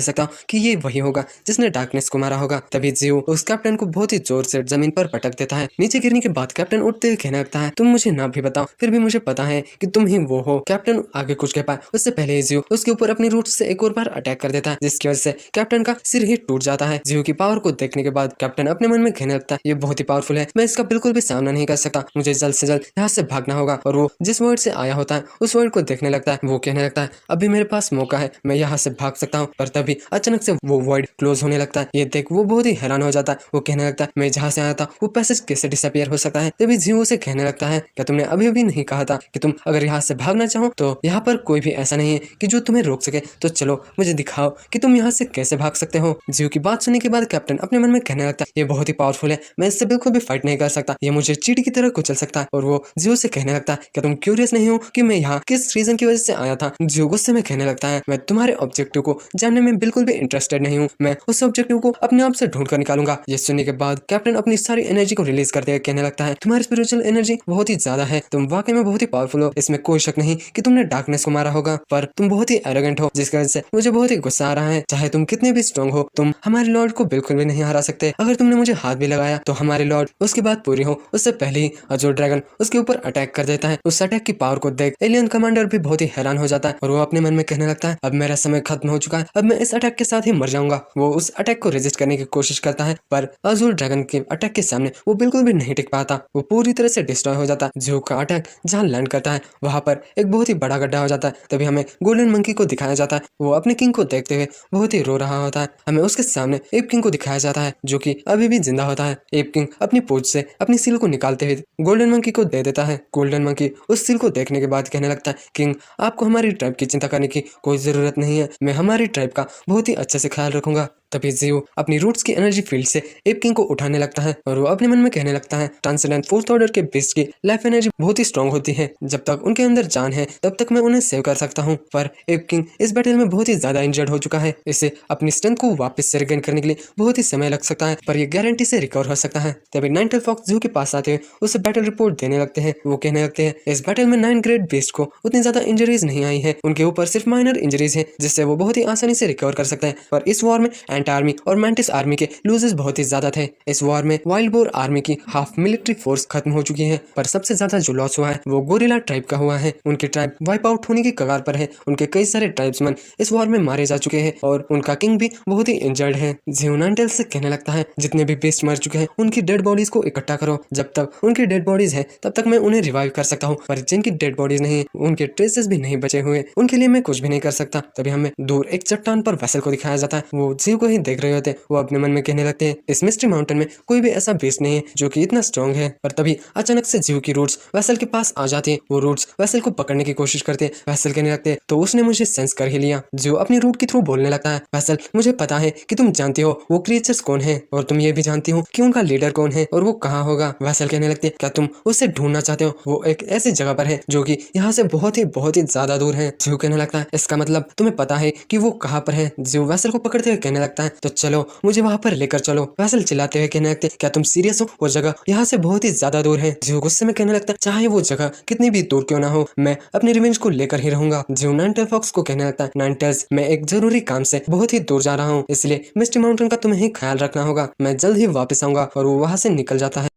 सकता हूँ कि ये वही होगा जिसने डार्कनेस को मारा होगा। तभी जियो उस कैप्टन को बहुत ही जोर से जमीन पर पटक देता है। नीचे गिरने के बाद कैप्टन उठते हुए कहने लगता है, तुम मुझे ना भी बताओ फिर भी मुझे पता है कि तुम ही वो हो। कैप्टन आगे कुछ कह पाए उससे पहले ही जियो उसके ऊपर अपनी रूट से एक और बार अटैक कर देता है, जिसकी वजह से कैप्टन का सिर ही टूट जाता है। जियो की पावर को देखने के बाद कैप्टन अपने मन में कहने लगता है, ये बहुत ही पावरफुल है, मैं इसका बिल्कुल भी सामना नहीं कर सकता, मुझे जल्द से जल्द यहाँ से भागना होगा। और वो जिस वर्ड से आया होता है उस वर्ड को देखने लगता है। वो कहने लगता है, अभी मेरे पास मौका है, मैं यहाँ से भाग सकता हूँ। पर तभी अचानक से वो वर्ड क्लोज होने लगता है। ये देख वो बहुत ही हैरान हो जाता है। वो कहने लगता है, मैं जहाँ से आया था वो पैसेज कैसे डिसअपियर हो सकता है? तभी जियो से कहने लगता है, क्या तुमने अभी भी नहीं कहा था कि तुम अगर यहाँ से भागना चाहो तो यहाँ पर कोई भी ऐसा नहीं है कि जो तुम्हें रोक सके, तो चलो मुझे दिखाओ कि तुम यहाँ से कैसे भाग सकते हो। जियो की बात सुनने के बाद कैप्टन अपने मन में कहने लगता है, ये बहुत ही पावरफुल है, मैं इससे बिल्कुल भी फाइट नहीं कर सकता, ये मुझे चींटी की तरह कुचल सकता है। और वो जियो से कहने लगता है, क्या तुम क्यूरियस नहीं हो कि मैं यहाँ किस रीजन की वजह से आया था? जियो गुस्से में कहने लगता है, मैं तुम्हारे ऑब्जेक्टिव को जानने में बिल्कुल भी इंटरेस्टेड नहीं हूँ, मैं उस ऑब्जेक्टिव को अपने आप से ढूंढ कर निकालूंगा। ये सुनने के बाद कैप्टन अपनी सारी एनर्जी को रिलीज करते हुए कहने लगता है, तुम्हारी स्पिरिचुअल एनर्जी बहुत ही ज्यादा है, तुम वाकई में बहुत ही पावरफुल हो, इसमें कोई शक नहीं कि तुमने डार्कनेस को मारा होगा, पर तुम बहुत ही एरोगेंट हो, जिसकी वजह से मुझे बहुत ही गुस्सा आ रहा है। चाहे तुम कितने भी स्ट्रॉन्ग हो, तुम हमारे लॉर्ड को बिल्कुल भी नहीं हरा सकते। अगर तुमने मुझे हाथ भी लगाया तो हमारे लॉर्ड उसकी बात पूरी हो उससे पहले ही अजूर ड्रैगन उसके ऊपर अटैक कर देता है। उस अटैक की पावर को देख एलियन कमांडर भी बहुत ही हैरान हो जाता है और वो अपने मन में कहने लगता है, अब मेरा समय खत्म हो चुका है, अब मैं इस अटैक के साथ ही मर जाऊंगा। वो उस अटैक को रेजिस्ट करने की कोशिश करता है पर अजूर ड्रैगन के अटैक के सामने वो बिल्कुल भी नहीं टिक पाता, वो पूरी तरह से डिस्ट्रॉय हो जाता है। जियो का अटैक जहाँ लैंड करता है वहां पर एक बहुत ही बड़ा गड्ढा हो जाता है। तभी हमें गोल्डन मंकी को दिखाया जाता है, वो अपने किंग को देखते हुए बहुत ही रो रहा होता है। हमें उसके सामने एप किंग को दिखाया जाता है जो कि अभी भी जिंदा होता है। एप किंग अपनी पूंछ से अपनी सील को निकालते हुए गोल्डन मंकी को दे देता है। गोल्डन मंकी उस सील को देखने के बाद कहने लगता है, किंग आपको हमारी ट्राइब की चिंता करने की कोई जरूरत नहीं है, मैं हमारी ट्राइब का बहुत ही अच्छे से ख्याल रखूंगा। तभी जियो अपनी रूट्स की एनर्जी फील्ड से एप किंग को उठाने लगता है और वो अपने मन में कहने लगता है, ट्रांसेंडेंट फोर्थ ऑर्डर के बीस्ट की लाइफ एनर्जी बहुत ही स्ट्रांग होती है, जब तक उनके अंदर जान है तब तक मैं उन्हें सेव कर सकता हूँ। पर एप किंग इस बैटल में बहुत ही ज्यादा इंजर्ड हो चुका है, इसे अपनी स्ट्रेंथ को वापस से रिगेन करने के लिए बहुत ही समय लग सकता है, पर ये गारंटी से रिकवर हो सकता है। तभी नाइनटेल फॉक्स जियो के पास आते हुए उसे बैटल रिपोर्ट देने लगते हैं। वो कहने लगते हैं, इस बैटल में 9 ग्रेड बीस्ट को उतनी ज्यादा इंजरीज नहीं आई है, उनके ऊपर सिर्फ माइनर इंजरीज है जिससे वो बहुत ही आसानी से रिकवर कर सकते हैं। पर इस वॉर में एंट आर्मी और मैंटिस आर्मी के लूजेस बहुत ही ज्यादा थे। इस वॉर में वाइल्ड बोर आर्मी की हाफ मिलिट्री फोर्स खत्म हो चुकी है, पर सबसे ज्यादा जो लॉस हुआ है वो गोरिल्ला ट्राइब का हुआ है। उनकी ट्राइब वाइप आउट होने की कगार पर है, उनके कई सारे ट्राइब्समैन इस वॉर में मारे जा चुके हैं और उनका किंग भी बहुत ही इंजर्ड है। जियो नाइनटेल से कहने लगता है, जितने भी बेस्ट मर चुके हैं उनकी डेड बॉडीज को इकट्ठा करो, जब तक उनकी डेड बॉडीज है तब तक मैं उन्हें रिवाइव कर सकता हूँ, पर जिनकी डेड बॉडीज नहीं, उनके ट्रेसेस भी नहीं बचे हुए, उनके लिए मैं कुछ भी नहीं कर सकता। तभी हमें दूर एक चट्टान पर वेसल को दिखाया जाता है, वो जियो को ही देख रहे होते। वो अपने मन में कहने लगते हैं, इस मिस्ट्री माउंटेन में कोई भी ऐसा बेस्ट नहीं है जो कि इतना स्ट्रॉन्ग है। पर तभी अचानक से जियो की रूट्स वेसल के पास आ जाती है, वो रूट्स वेसल को पकड़ने की कोशिश करते हैं। वेसल कहने लगते हैं, तो उसने मुझे सेंस कर ही लिया। जियो अपनी रूट के थ्रू बोलने लगता है, वेसल मुझे पता है कि तुम जानती हो वो क्रिएचर्स कौन है और तुम ये भी जानती हो कि उनका लीडर कौन है और वो कहाँ होगा। वेसल कहने लगते हैं, क्या तुम उसे ढूंढना चाहते हो? वो एक ऐसी जगह पर है जो कि यहाँ से बहुत ही ज्यादा दूर है। जियो कहने लगता है, इसका मतलब तुम्हें पता है कि वो कहाँ पर है? जियो वेसल को पकड़ते हुए कहने लगता है, तो चलो मुझे वहां पर लेकर चलो। वेसल चिल्लाते हुए कहने लगते, क्या तुम सीरियस हो? वो जगह यहाँ से बहुत ही ज्यादा दूर है। जियो गुस्से में कहने लगता है, चाहे वो जगह कितनी भी दूर क्यों ना हो, मैं अपनी रिवेंज को लेकर ही रहूंगा। जियो नाइनटेल फॉक्स को कहने लगता है, नाइनटेल्स मैं एक जरूरी काम से बहुत ही दूर जा रहा हूँ, इसलिए मिस्ट्री माउंटेन का तुम्हें ही ख्याल रखना होगा, मैं जल्द ही वापस आऊंगा। और वो वहां से निकल जाता है।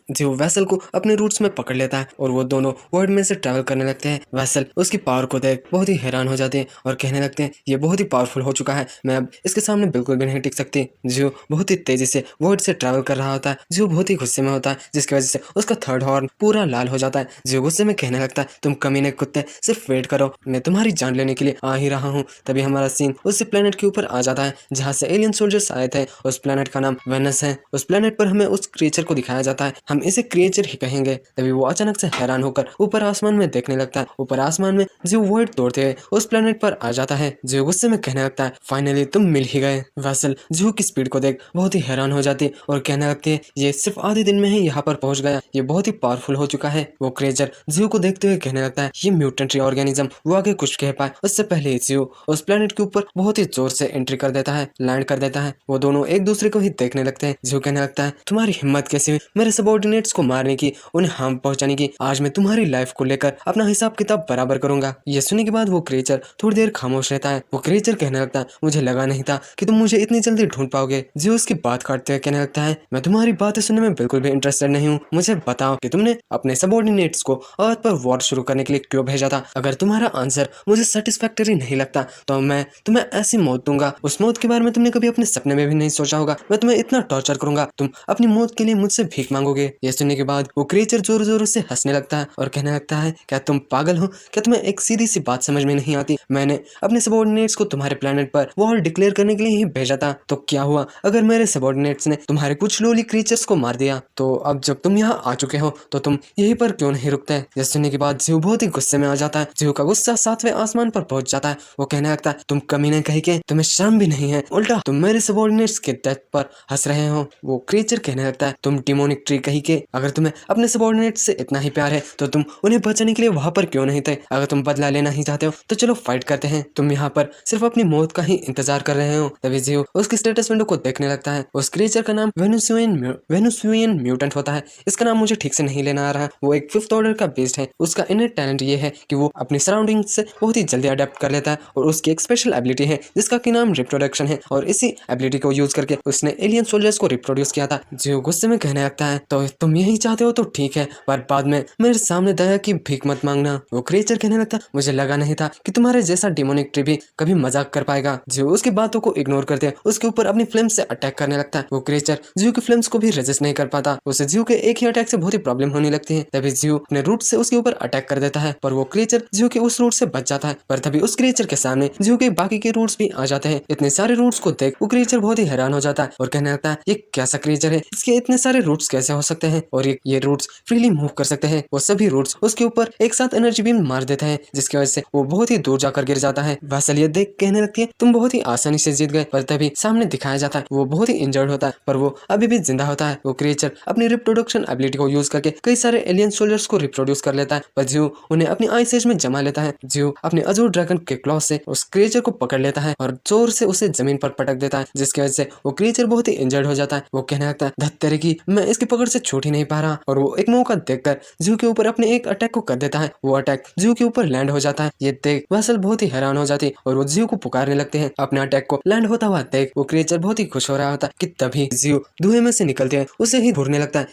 जियो वेसल को अपने रूट्स में पकड़ लेता है और वो दोनों वर्ल्ड में से ट्रैवल करने लगते हैं। वेसल उसकी पावर को देख बहुत ही हैरान हो जाते हैं और कहने लगते हैं, ये बहुत ही पावरफुल हो चुका है, मैं अब इसके सामने बिल्कुल भी नहीं टिक सकती। जियो बहुत ही तेजी से वर्ल्ड से ट्रैवल कर रहा होता है। जियो बहुत ही गुस्से में होता है, जिसकी वजह से उसका थर्ड हॉर्न पूरा लाल हो जाता है। जियो गुस्से में कहने लगता है, तुम कमीने कुत्ते, सिर्फ वेट करो, मैं तुम्हारी जान लेने के लिए आ ही रहा हूँ। तभी हमारा सीन उस प्लेनेट के ऊपर आ जाता है जहाँ से एलियन सोल्जर्स आए थे। उस प्लेनेट का नाम वेनस है। उस प्लेनेट पर हमें उस क्रिएचर को दिखाया जाता है। हम इसे क्रिएचर ही कहेंगे। तभी वो अचानक से हैरान होकर ऊपर आसमान में देखने लगता है। ऊपर आसमान में जियो वॉइड तोड़ते हुए उस प्लेनेट पर आ जाता है। जियो गुस्से में कहने लगता है, फाइनली तुम मिल ही गए। वेसल जियो की स्पीड को देख बहुत ही हैरान हो जाती है और कहने लगती है, ये सिर्फ आधे दिन में ही यहाँ पर पहुंच गया, ये बहुत ही पावरफुल हो चुका है। वो क्रिएचर जियो को देखते हुए कहने लगता है, ये म्यूटेंट ऑर्गेनिज्म वो आगे कुछ कह पाए उससे पहले ही जियो उस प्लेनेट के ऊपर बहुत ही जोर से एंट्री कर देता है, लैंड कर देता है। वो दोनों एक दूसरे को ही देखने लगते हैं। जियो कहने लगता है, तुम्हारी हिम्मत कैसी हुई मेरे सबॉर्डिनेट्स को मारने की, उन्हें हार्म पहुंचाने की। आज मैं तुम्हारी लाइफ को लेकर अपना हिसाब किताब बराबर करूंगा। ये सुनने के बाद वो क्रिएचर थोड़ी देर खामोश रहता है। वो क्रिएचर कहने लगता है, मुझे लगा नहीं था कि तुम मुझे इतनी जल्दी ढूंढ पाओगे। जियो उसकी बात काटते हुए कहने लगता है, मैं तुम्हारी बातें सुनने में बिल्कुल भी इंटरेस्टेड नहीं हूँ। मुझे बताओ कि तुमने अपने सबॉर्डिनेट्स को अर्थ पर वॉर शुरू करने के लिए क्यों भेजा था। अगर तुम्हारा आंसर मुझे सेटिस्फैक्टरी नहीं लगता तो मैं तुम्हें ऐसी मौत दूंगा, उस मौत के बारे में तुमने कभी अपने सपने में भी नहीं सोचा होगा। मैं तुम्हें इतना टॉर्चर करूंगा, तुम अपनी मौत के लिए मुझसे भीख मांगोगे। ये सुनने के बाद वो क्रिएचर जोर जोर से हंसने लगता है और कहने लगता है, क्या तुम पागल हो? क्या तुम्हें एक सीधी सी बात समझ में नहीं आती? मैंने अपने सबॉर्डिनेट्स को तुम्हारे प्लेनेट पर वॉर डिक्लेयर करने के लिए ही भेजा था। तो क्या हुआ अगर मेरे सबॉर्डिनेट्स ने तुम्हारे कुछ लोली क्रिएचर्स को मार दिया? तो अब जब तुम यहाँ आ चुके हो तो तुम यहीं पर क्यों नहीं रुकते? ये सुनने के बाद जियो बहुत ही गुस्से में आ जाता है। जियो का गुस्सा 7वें आसमान पर पहुंच जाता है। वो कहने लगता है, तुम कमीने कहीं के, तुम्हें शर्म भी नहीं है, उल्टा तुम मेरे सबॉर्डिनेट्स के डेथ पर हंस रहे हो। वो क्रिएचर कहने लगता है, तुम डिमोनिक ट्री कहीं के, अगर तुम्हें अपने सबॉर्डिनेट्स से इतना ही प्यार है तो तुम उन्हें बचाने के लिए वहां पर क्यों नहीं थे? अगर तुम बदला लेना ही चाहते हो तो चलो फाइट करते हैं, तुम यहाँ पर सिर्फ अपनी मौत का ही इंतजार कर रहे हो। तभी जियो उसकी स्टेटस विंडो को देखने लगता है। उस क्रिएचर का नाम वेनुसियन म्यूटेंट होता है। इसका नाम मुझे ठीक से नहीं लेना आ रहा। वो एक 5th ऑर्डर का बेस्ड है। उसका इनर टैलेंट ये है कि वो अपनी सराउंडिंग से बहुत ही जल्दी अडेप्ट कर लेता है और उसकी एक स्पेशल एबिलिटी है जिसका कि नाम रिप्रोडक्शन है और इसी एबिलिटी को यूज करके उसने एलियन सोल्जर्स को रिप्रोड्यूस किया था। जियो गुस्से में कहने लगता है, तो तुम यही चाहते हो तो ठीक है, पर बाद में मेरे सामने दया की भीख मत मांगना। वो क्रिएचर कहने लगता, मुझे लगा नहीं था कि तुम्हारे जैसा डिमोनिक ट्री भी कभी मजाक कर पाएगा। जियो उसकी बातों को इग्नोर करते उसके ऊपर अपनी फ्लेम से अटैक करने लगता है। वो क्रिएचर जियो की फ्लेम्स को भी रेजिस्ट नहीं कर पाता। उसे जियो के एक ही अटैक से बहुत ही प्रॉब्लम होने लगती है। तभी जियो अपने रूट से उसके ऊपर अटैक कर देता है पर वो क्रिएचर जियो के उस रूट से बच जाता है। पर तभी उस क्रिएचर के सामने जियो के बाकी के रूट्स भी आ जाते हैं। इतने सारे रूट्स को देख वो क्रिएचर बहुत ही हैरान हो जाता है और कहने लगता है, ये कैसा क्रिएचर है, इसके इतने सारे रूट्स कैसे हो सकते हैं और ये रूट्स फ्रीली मूव कर सकते हैं। वो सभी रूट्स उसके ऊपर एक साथ एनर्जी बीम मार देते हैं जिसकी वजह से वो बहुत ही दूर जाकर गिर जाता है। वेसल ये देख कहने लगती है, तुम बहुत ही आसानी से जीत गए। पर तभी सामने दिखाया जाता है वो बहुत ही इंजर्ड होता है पर वो अभी भी जिंदा होता है। वो क्रिएचर अपनी रिप्रोडक्शन एबिलिटी को यूज करके कई सारे एलियन सोल्जर्स को रिप्रोड्यूस कर लेता है पर जियो उन्हें अपनी आइस एज में जमा लेता है। जियो अपने अजूर ड्रैगन के क्लॉ से उस क्रिएचर को पकड़ लेता है और जोर से उसे जमीन पर पटक देता है जिसकी वजह से वो क्रिएचर बहुत ही इंजर्ड हो जाता है। वो कहने लगता है, धत्तेरे की, मैं इसकी पकड़ से छूट ही नहीं पा रहा। और वो एक मौका देखकर जियो के ऊपर अपने एक अटैक को कर देता है। वो अटैक जियो के ऊपर लैंड हो जाता है। ये देख वेसल बहुत ही हैरान हो जाती है और वो जियो को पुकारने लगते हैं। अपने अटैक को लैंड होता हुआ देख वो क्रिएचर बहुत ही खुश हो रहा होता है कि तभी जियो धुएं में से निकलते हैं उसे ही घूरने लगता है।